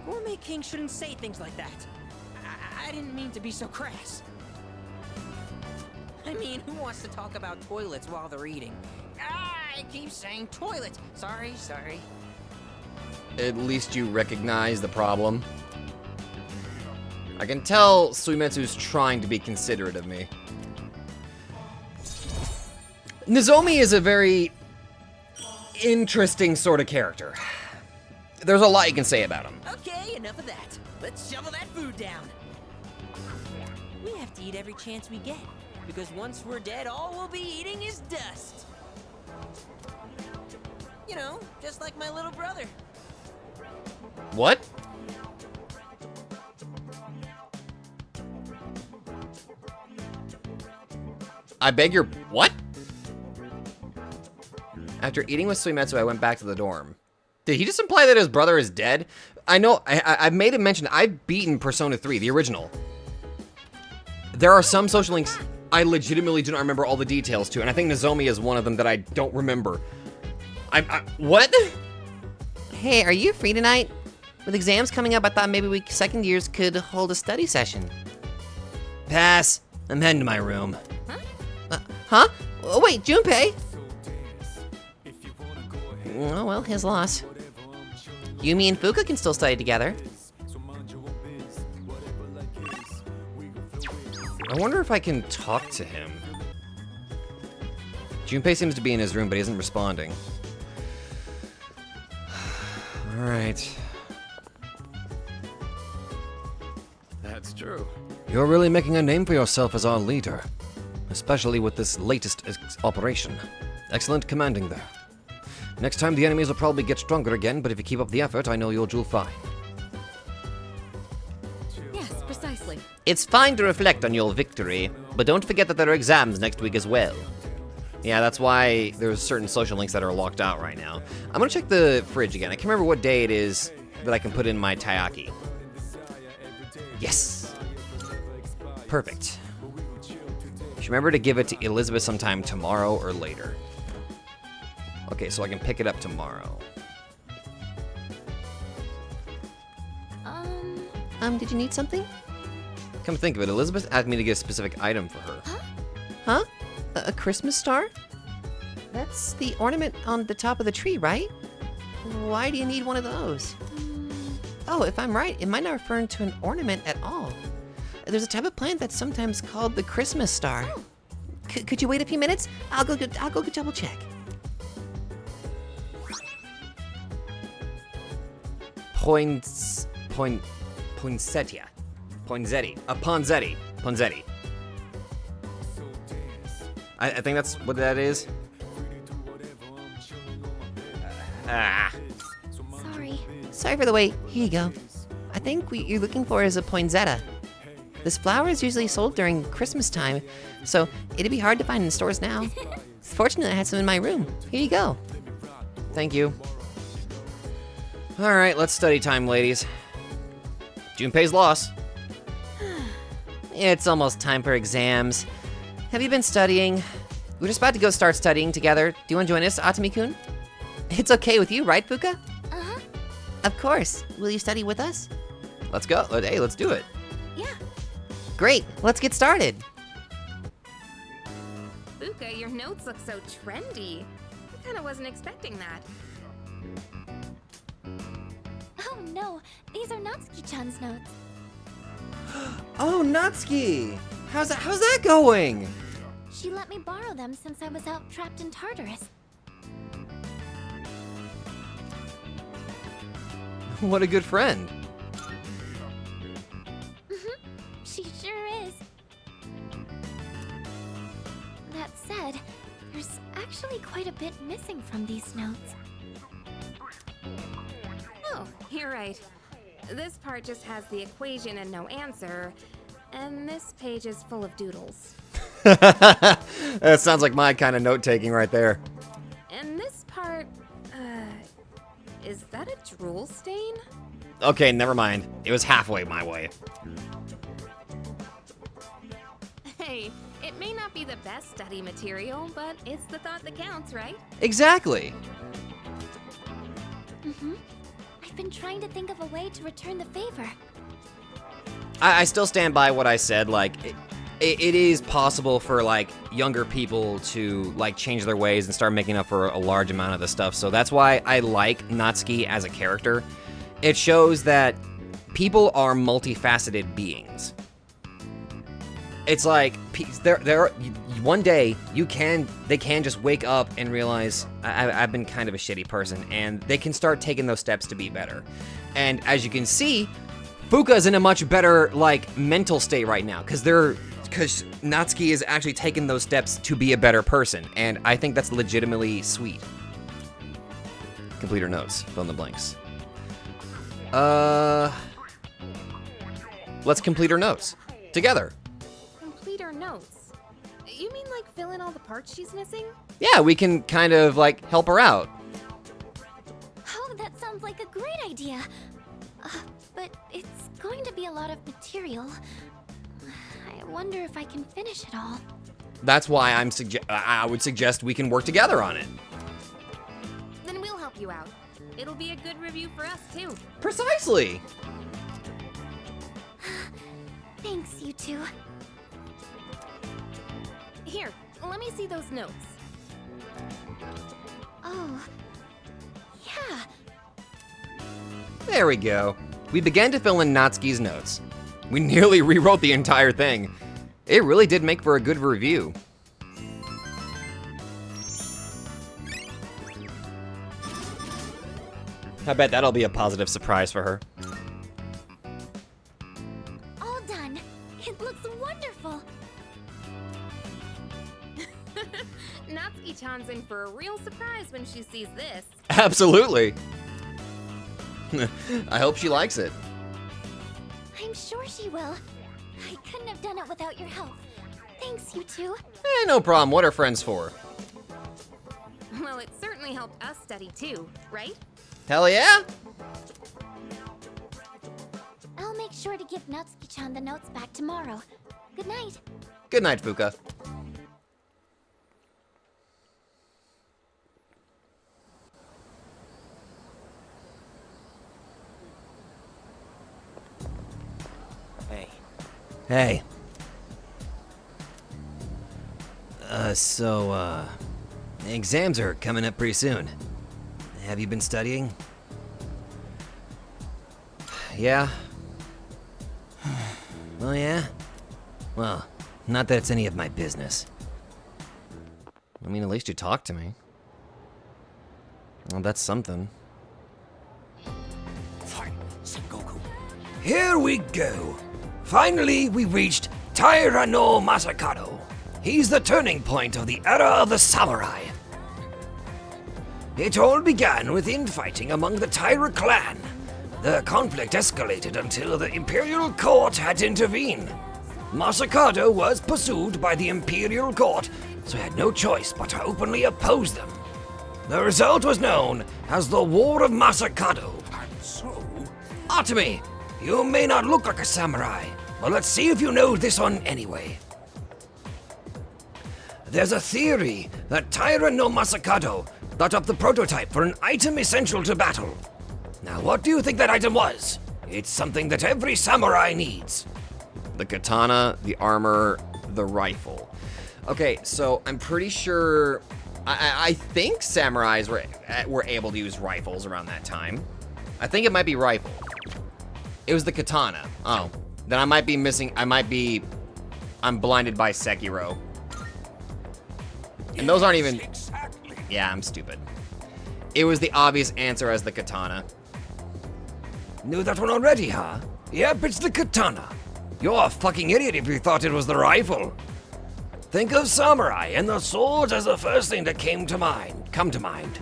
Gourmet King shouldn't say things like that. I didn't mean to be so crass. I mean, who wants to talk about toilets while they're eating? I keep saying toilet. Sorry. At least you recognize the problem. I can tell Suimetsu's trying to be considerate of me. Nozomi is a very interesting sort of character. There's a lot you can say about him. Okay, enough of that. Let's shovel that food down. We have to eat every chance we get, because once we're dead, all we'll be eating is dust. You know, just like my little brother. What? I beg your... what? After eating with Suimetsu, I went back to the dorm. Did he just imply that his brother is dead? I know, I've made him mention, I've beaten Persona 3, the original. There are some social links I legitimately do not remember all the details to, and I think Nozomi is one of them that I don't remember. What? Hey, are you free tonight? With exams coming up, I thought maybe we second years could hold a study session. Pass. I'm heading to my room. Huh? Oh, wait, Junpei? Oh, well, his loss. Yumi and Fuka can still study together. I wonder if I can talk to him. Junpei seems to be in his room, but he isn't responding. Alright. That's true. You're really making a name for yourself as our leader, especially with this latest operation. Excellent commanding there. Next time the enemies will probably get stronger again, but if you keep up the effort, I know you'll do fine. Yes, precisely. It's fine to reflect on your victory, but don't forget that there are exams next week as well. Yeah, that's why there's certain social links that are locked out right now. I'm gonna check the fridge again. I can't remember what day it is that I can put in my taiyaki. Yes. Perfect. Just remember to give it to Elizabeth sometime tomorrow or later. Okay, so I can pick it up tomorrow. Did you need something? Come to think of it, Elizabeth asked me to get a specific item for her. Huh? A Christmas star? That's the ornament on the top of the tree, right? Why do you need one of those? Oh, if I'm right, it might not refer to an ornament at all. There's a type of plant that's sometimes called the Christmas star. Oh. Could you wait a few minutes? I'll go double check. Poinsettia. Ponzetti. I think that's what that is. Sorry for the wait. Here you go. I think what you're looking for is a poinsettia. This flower is usually sold during Christmas time, so it'd be hard to find in stores now. Fortunately, I had some in my room. Here you go. Thank you. Alright, let's study time, ladies. Junpei's loss. It's almost time for exams. Have you been studying? We're just about to go start studying together. Do you want to join us, Atami-kun? It's okay with you, right, Fuka? Uh-huh. Of course. Will you study with us? Let's go. Hey, let's do it. Yeah. Great. Let's get started. Fuka, your notes look so trendy. I kinda wasn't expecting that. Oh no, these are Natsuki-chan's notes. Oh, Natsuki! How's that going? She let me borrow them since I was out trapped in Tartarus. What a good friend. She sure is. That said, there's actually quite a bit missing from these notes. Oh, you're right. This part just has the equation and no answer, and this page is full of doodles. That sounds like my kind of note-taking right there. And this part, is that a drool stain? Okay, never mind. It was halfway my way. Hey, it may not be the best study material, but it's the thought that counts, right? Exactly. I've been trying to think of a way to return the favor. I still stand by what I said, like, it is possible for, like, younger people to, like, change their ways and start making up for a large amount of the stuff, so that's why I like Natsuki as a character. It shows that people are multifaceted beings. It's like, one day, they can just wake up and realize, I've been kind of a shitty person, and they can start taking those steps to be better. And as you can see, Fuka's in a much better, like, mental state right now, because Natsuki is actually taking those steps to be a better person, and I think that's legitimately sweet. Complete her notes, fill in the blanks. Let's complete her notes, together. Complete her notes. You mean like fill in all the parts she's missing? Yeah, we can kind of, like, help her out. Oh, that's sounds like a great idea. But it's going to be a lot of material. I wonder if I can finish it all. That's why I would suggest we can work together on it. Then we'll help you out. It'll be a good review for us, too. Precisely. Thanks, you two. Here, let me see those notes. Oh, yeah. There we go. We began to fill in Natsuki's notes. We nearly rewrote the entire thing. It really did make for a good review. I bet that'll be a positive surprise for her. All done. It looks wonderful. Natsuki-chan's in for a real surprise when she sees this. Absolutely. I hope she likes it. I'm sure she will. I couldn't have done it without your help. Thanks, you two. No problem. What are friends for? Well, it certainly helped us study too, right? Hell yeah! I'll make sure to give Natsuki-chan the notes back tomorrow. Good night. Good night, Fuka. Hey. Hey. Exams are coming up pretty soon. Have you been studying? Yeah? Oh yeah? Well, not that it's any of my business. I mean, at least you talked to me. Well, that's something. Fine, Sengoku. Here we go. Finally, we reached Taira no Masakado. He's the turning point of the era of the samurai. It all began with infighting among the Taira clan. The conflict escalated until the Imperial Court had to intervene. Masakado was pursued by the Imperial Court, so he had no choice but to openly oppose them. The result was known as the War of Masakado. And so? Atami, you may not look like a samurai, but let's see if you know this one anyway. There's a theory that Taira no Masakado thought up the prototype for an item essential to battle. Now, what do you think that item was? It's something that every samurai needs. The katana, the armor, the rifle. Okay, so I'm pretty sure... I think samurais were able to use rifles around that time. I think it might be rifle. It was the katana. Oh, then I might be missing... I'm blinded by Sekiro. And those aren't even... Exactly. Yeah, I'm stupid. It was the obvious answer as the katana. Knew that one already, huh? Yep, it's the katana. You're a fucking idiot if you thought it was the rifle. Think of samurai and the swords as the first thing that come to mind.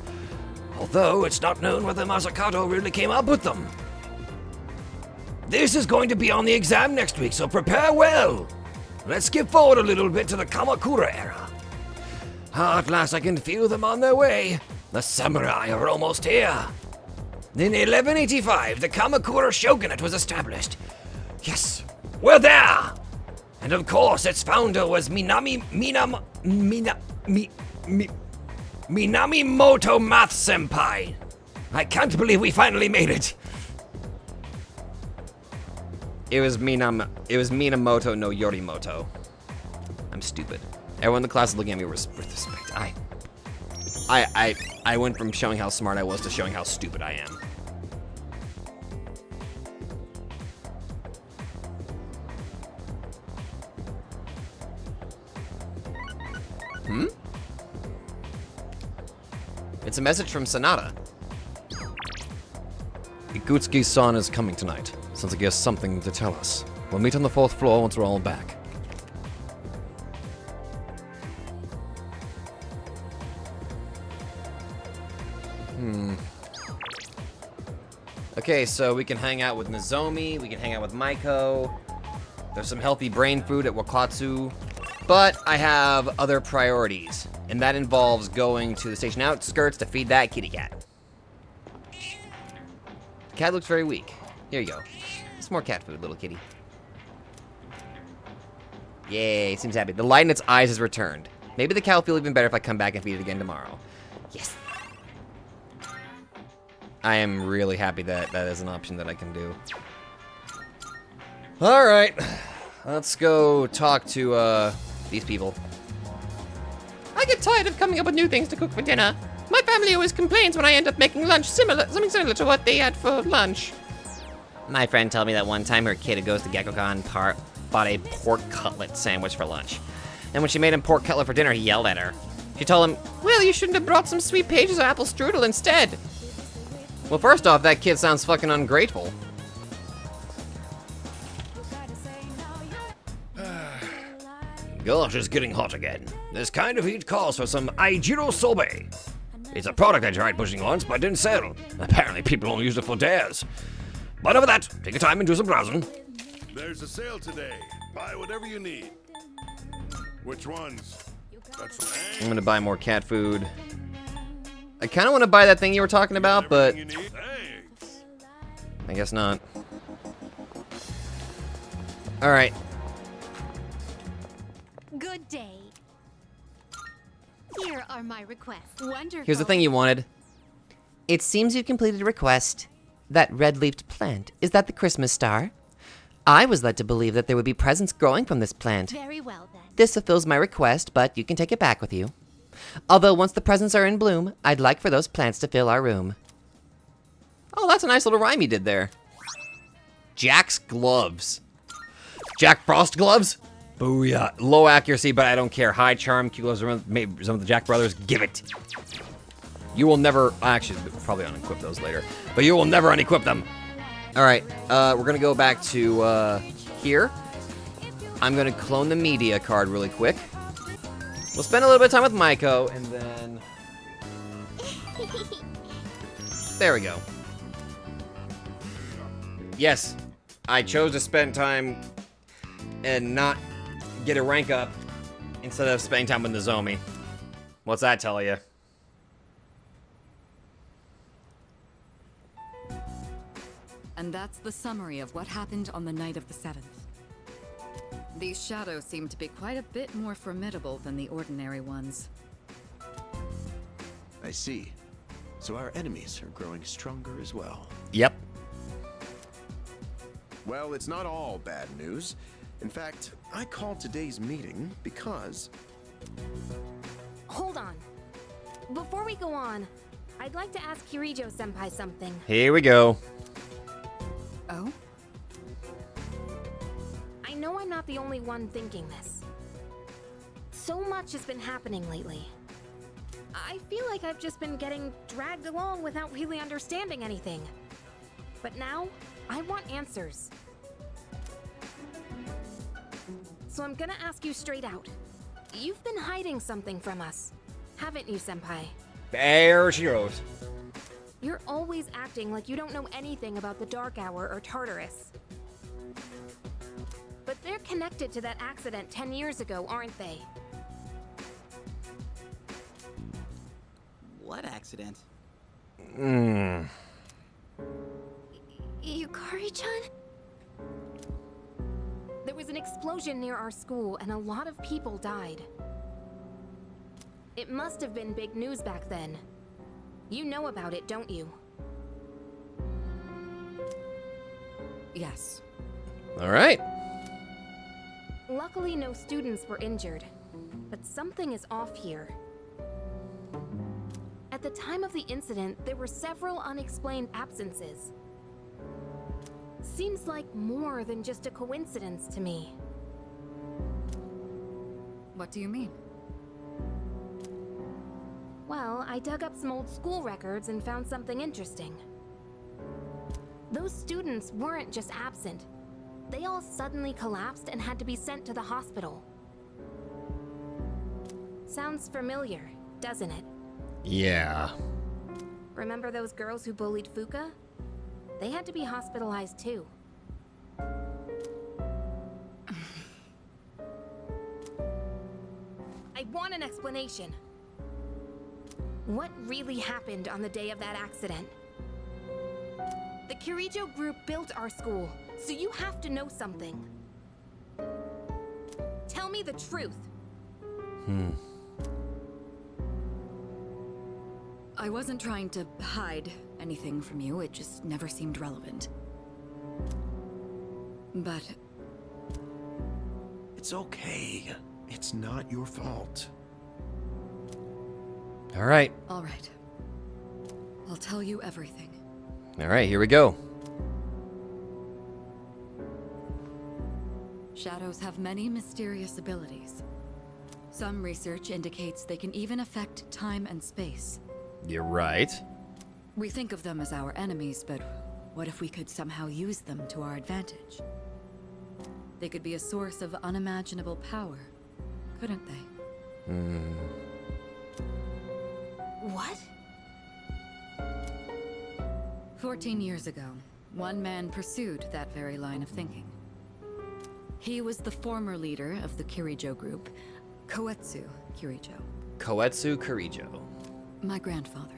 Although it's not known whether Masakado really came up with them. This is going to be on the exam next week, so prepare well. Let's skip forward a little bit to the Kamakura era. At last I can feel them on their way. The samurai are almost here. In 1185, the Kamakura shogunate was established. Yes, we're there! And of course, its founder was Minamoto Math Senpai. I can't believe we finally made it. It was Minamoto no Yorimoto. I'm stupid. Everyone in the class is looking at me with respect. I went from showing how smart I was to showing how stupid I am. It's a message from Sonata. Ikutsuki-san is coming tonight. Sounds like he has something to tell us. We'll meet on the 4th floor once we're all back. Okay, so we can hang out with Nozomi, we can hang out with Maiko. There's some healthy brain food at Wakatsu. But I have other priorities, and that involves going to the station outskirts to feed that kitty cat. cat looks very weak. Here you go. Some more cat food, little kitty. Yay, seems happy. The light in its eyes has returned. Maybe the cow will feel even better if I come back and feed it again tomorrow. Yes. I am really happy that that is an option that I can do. All right, let's go talk to these people. I get tired of coming up with new things to cook for dinner. My family always complains when I end up making something similar to what they had for lunch. My friend told me that one time her kid who goes to GeckoCon bought a pork cutlet sandwich for lunch. And when she made him pork cutlet for dinner, he yelled at her. She told him, Well, you shouldn't have brought some sweet pages or apple strudel instead. well, first off, that kid sounds fucking ungrateful. Gosh, it's getting hot again. This kind of heat calls for some Aijiro Sobe. It's a product I tried pushing once, but didn't sell. Apparently, people only use it for dares. But over that, take your time and do some browsing. There's a sale today. Buy whatever you need. Which ones? I'm gonna buy more cat food. I kind of want to buy that thing you were talking about, but I guess not. All right. Good day. Here are my requests. Wonderful. Here's the thing you wanted. It seems you've completed a request. That red-leafed plant, is that the Christmas star? I was led to believe that there would be presents growing from this plant. Very well then. This fulfills my request, but you can take it back with you. Although once the presents are in bloom, I'd like for those plants to fill our room. Oh, that's a nice little rhyme you did there. Jack's gloves. Jack Frost gloves? Booyah. Low accuracy, but I don't care. High charm, cute gloves, maybe some of the Jack brothers. Give it. You will never, actually, we'll probably unequip those later, but you will never unequip them. All right, we're gonna go back to here. I'm gonna clone the media card really quick. We'll spend a little bit of time with Maiko, and then... There we go. Yes, I chose to spend time and not get a rank up instead of spending time with Nozomi. What's that tell you? And that's the summary of what happened on the night of the 7th. These shadows seem to be quite a bit more formidable than the ordinary ones. I see. So our enemies are growing stronger as well. Yep. Well, it's not all bad news. In fact, I called today's meeting because... Hold on. Before we go on, I'd like to ask Kirijo-senpai something. Here we go. Oh? I know I'm not the only one thinking this. So much has been happening lately. I feel like I've just been getting dragged along without really understanding anything. But now, I want answers. So I'm gonna ask you straight out. You've been hiding something from us, haven't you, Senpai? There she goes. You're always acting like you don't know anything about the Dark Hour or Tartarus. But they're connected to that accident 10 years ago, aren't they? What accident? Yukari-chan? There was an explosion near our school and a lot of people died. It must have been big news back then. You know about it, don't you? Yes. All right. Luckily, no students were injured, but something is off here. At the time of the incident, there were several unexplained absences. Seems like more than just a coincidence to me. What do you mean? Well, I dug up some old school records and found something interesting. Those students weren't just absent. They all suddenly collapsed and had to be sent to the hospital. Sounds familiar, doesn't it? Yeah. Remember those girls who bullied Fuka? They had to be hospitalized too. I want an explanation. What really happened on the day of that accident? The Kirijo group built our school, so you have to know something. Tell me the truth. I wasn't trying to hide anything from you, it just never seemed relevant. But... It's okay. It's not your fault. All right. All right. I'll tell you everything. All right, here we go. Shadows have many mysterious abilities. Some research indicates they can even affect time and space. You're right. We think of them as our enemies, but what if we could somehow use them to our advantage? They could be a source of unimaginable power, couldn't they? What? 14 years ago, one man pursued that very line of thinking. He was the former leader of the Kirijo group, Koetsu Kirijo. Koetsu Kirijo. My grandfather.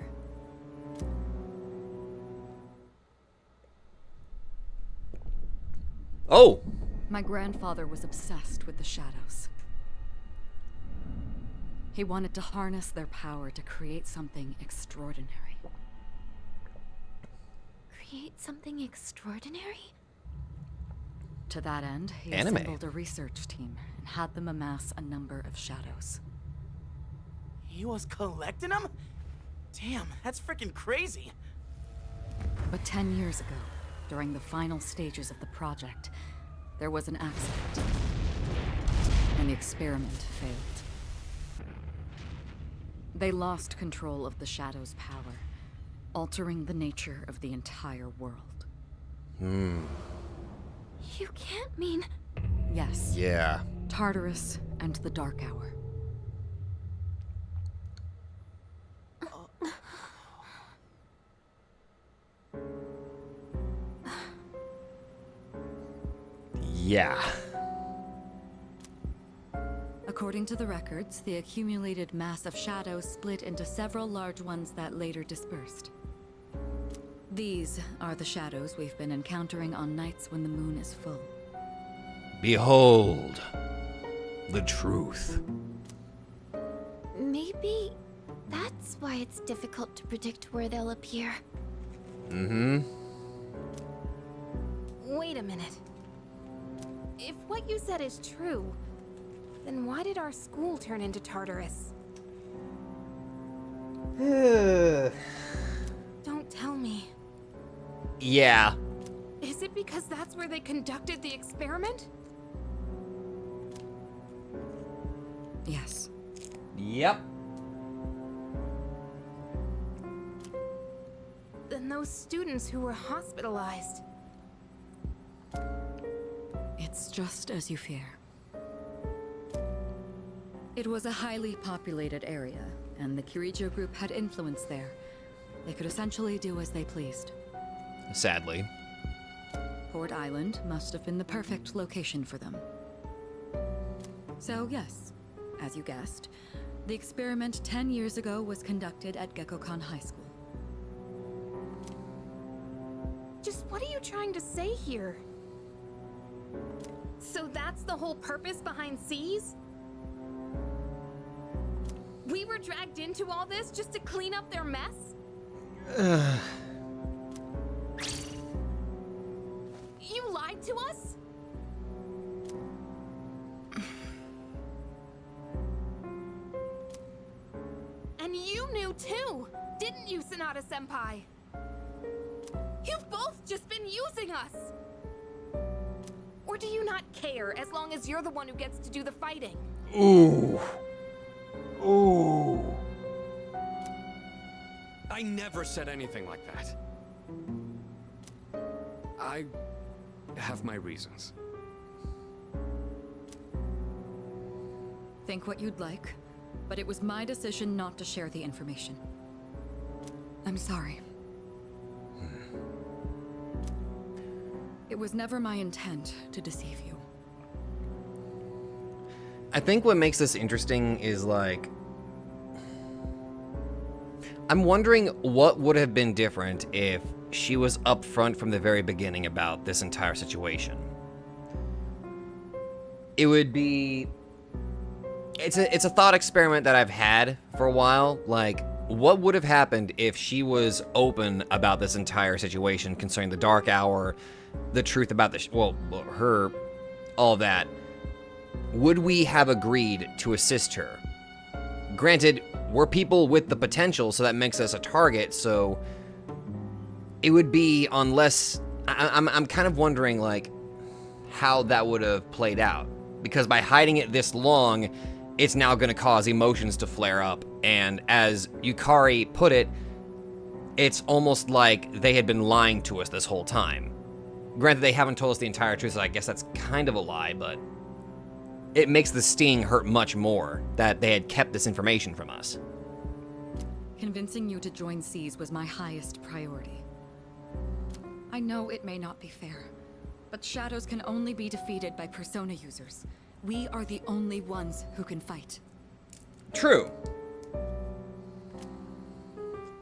Oh! My grandfather was obsessed with the shadows. He wanted to harness their power to create something extraordinary. Create something extraordinary? To that end, he assembled a research team and had them amass a number of shadows. He was collecting them? Damn, that's freaking crazy. But 10 years ago, during the final stages of the project, there was an accident, and the experiment failed. They lost control of the Shadow's power, altering the nature of the entire world. You can't mean... Yes. Yeah. Tartarus and the Dark Hour. Yeah. According to the records, the accumulated mass of shadows split into several large ones that later dispersed. These are the shadows we've been encountering on nights when the moon is full. Behold, the truth. Maybe that's why it's difficult to predict where they'll appear. Wait a minute. If what you said is true, then why did our school turn into Tartarus? Don't tell me. Yeah. Is it because that's where they conducted the experiment? Yes. Yep. Then those students who were hospitalized. It's just as you fear. It was a highly populated area, and the Kirijo group had influence there. They could essentially do as they pleased. Sadly. Port Island must have been the perfect location for them. So yes, as you guessed, the experiment 10 years ago was conducted at Gekkokan High School. Just what are you trying to say here? So that's the whole purpose behind C's? We were dragged into all this just to clean up their mess? You lied to us? And you knew too, didn't you, Sanada-senpai? You've both just been using us! Or do you not care as long as you're the one who gets to do the fighting? Ooh. Ooh. I never said anything like that. I have my reasons. Think what you'd like, but it was my decision not to share the information. I'm sorry. It was never my intent to deceive you. I think what makes this interesting is like... I'm wondering what would have been different if she was upfront from the very beginning about this entire situation. It would be... It's a thought experiment that I've had for a while. Like, what would have happened if she was open about this entire situation concerning the Dark Hour, the truth about her, all that? Would we have agreed to assist her? Granted, we're people with the potential, so that makes us a target, so it would be unless... I'm kind of wondering, like, how that would have played out. Because by hiding it this long, it's now going to cause emotions to flare up. And as Yukari put it, it's almost like they had been lying to us this whole time. Granted, they haven't told us the entire truth, so I guess that's kind of a lie, but it makes the sting hurt much more that they had kept this information from us. Convincing you to join Seas was my highest priority. I know it may not be fair, but shadows can only be defeated by persona users. We are the only ones who can fight. True.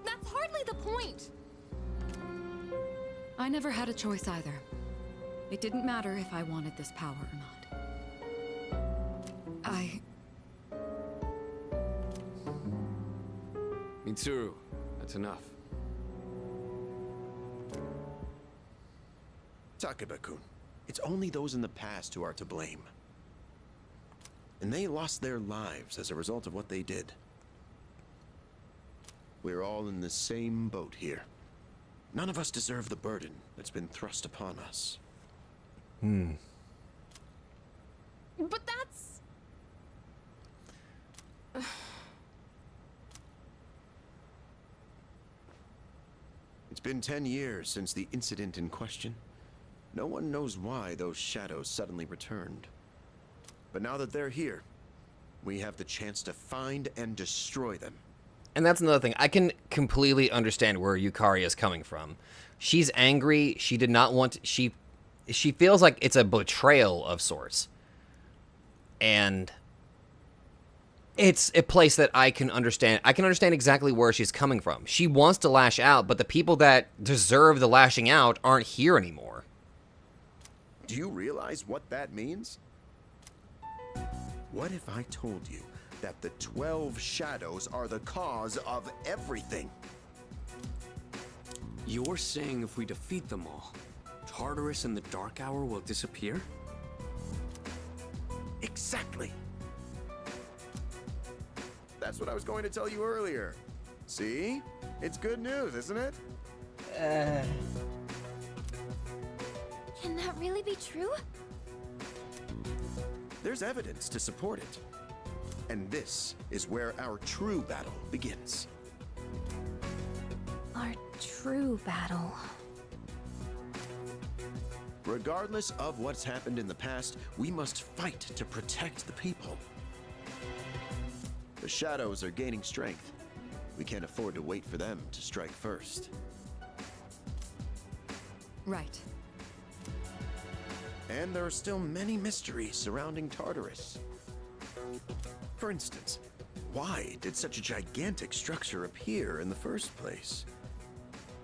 That's hardly the point. I never had a choice either. It didn't matter if I wanted this power or not. Mitsuru, that's enough. Takeba-kun, it's only those in the past who are to blame. And they lost their lives as a result of what they did. We're all in the same boat here. None of us deserve the burden that's been thrust upon us. But that's... It's been 10 years since the incident in question. No one knows why those shadows suddenly returned. But now that they're here, we have the chance to find and destroy them. And that's another thing. I can completely understand where Yukari is coming from. She's angry. She did not want... She feels like it's a betrayal of sorts. And it's a place that I can understand. I can understand exactly where she's coming from. She wants to lash out, but the people that deserve the lashing out aren't here anymore. Do you realize what that means? What if I told you that the 12 shadows are the cause of everything? You're saying if we defeat them all, Tartarus and the Dark Hour will disappear? Exactly. That's what I was going to tell you earlier. See? It's good news, isn't it? Can that really be true? There's evidence to support it. And this is where our true battle begins. Our true battle. Regardless of what's happened in the past, we must fight to protect the people. The shadows are gaining strength. We can't afford to wait for them to strike first. Right. And there are still many mysteries surrounding Tartarus. For instance, why did such a gigantic structure appear in the first place?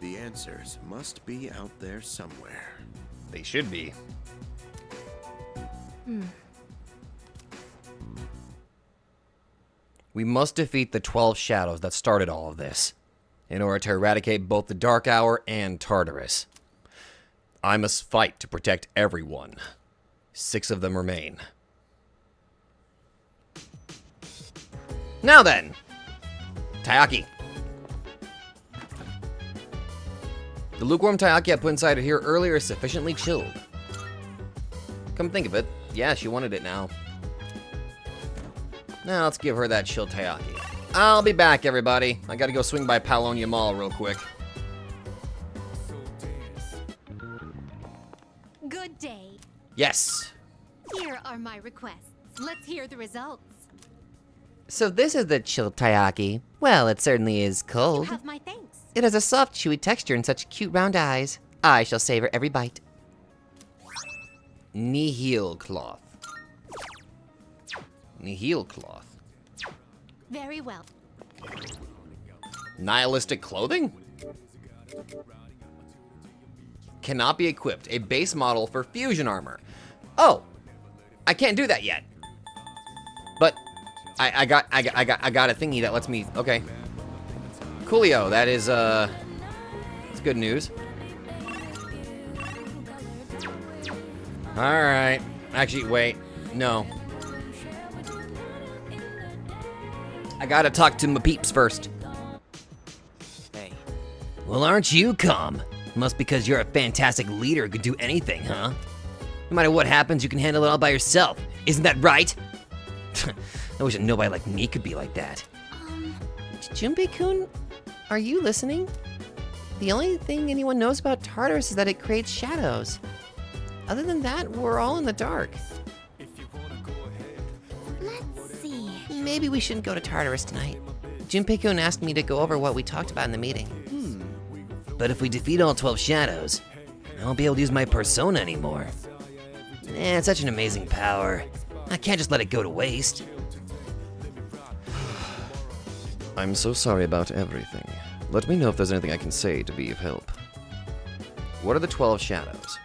The answers must be out there somewhere. They should be. We must defeat the 12 shadows that started all of this, in order to eradicate both the Dark Hour and Tartarus. I must fight to protect everyone. 6 of them remain. Now then, Taiyaki. The lukewarm Taiyaki I put inside here earlier is sufficiently chilled. Come think of it, yeah, she wanted it now. Now let's give her that chilled Taiyaki. I'll be back, everybody. I gotta go swing by Palonia Mall real quick. Good day. Yes. Here are my requests. Let's hear the results. So this is the chilled Taiyaki. Well, it certainly is You cold. have my thanks. It has a soft, chewy texture and such cute round eyes. I shall savor every bite. Nihil cloth. Nihil cloth. Very well. Nihilistic clothing? cannot be equipped. A base model for fusion armor. Oh, I can't do that yet. But I got a thingy that lets me. Okay. Coolio. That is that's good news. All right. Actually, wait. No. I gotta talk to my peeps first. Hey. Well, aren't you calm? Must because you're a fantastic leader who can do anything, huh? No matter what happens, you can handle it all by yourself. Isn't that right? I wish nobody like me could be like that. Junpei-kun, are you listening? The only thing anyone knows about Tartarus is that it creates shadows. Other than that, we're all in the dark. Let's see. Maybe we shouldn't go to Tartarus tonight. Junpei-kun asked me to go over what we talked about in the meeting. But if we defeat all 12 shadows, I won't be able to use my persona anymore. It's such an amazing power. I can't just let it go to waste. I'm so sorry about everything. Let me know if there's anything I can say to be of help. What are the 12 shadows?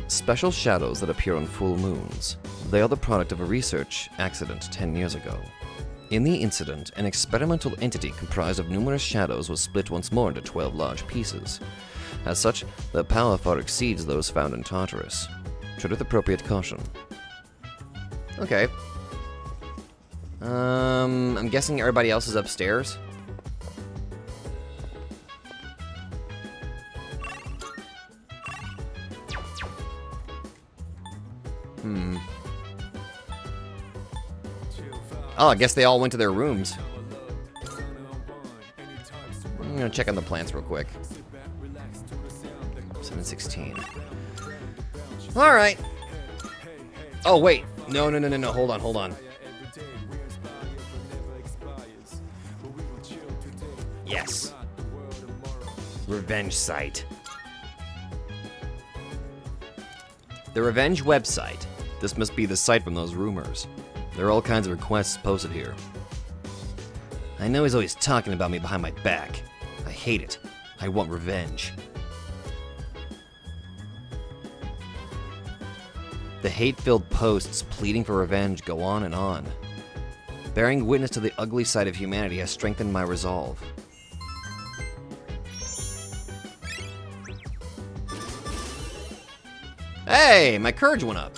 Special shadows that appear on full moons. They are the product of a research accident 10 years ago. In the incident, an experimental entity comprised of numerous shadows was split once more into 12 large pieces. As such, their power far exceeds those found in Tartarus. Tread with appropriate caution. Okay. I'm guessing everybody else is upstairs. Oh, I guess they all went to their rooms. I'm gonna check on the plants real quick. 716. All right. Oh wait, no. Hold on. Yes. Revenge site. The Revenge website. This must be the site from those rumors. There are all kinds of requests posted here. I know he's always talking about me behind my back. I hate it. I want revenge. The hate-filled posts pleading for revenge go on and on. Bearing witness to the ugly side of humanity has strengthened my resolve. Hey, my courage went up.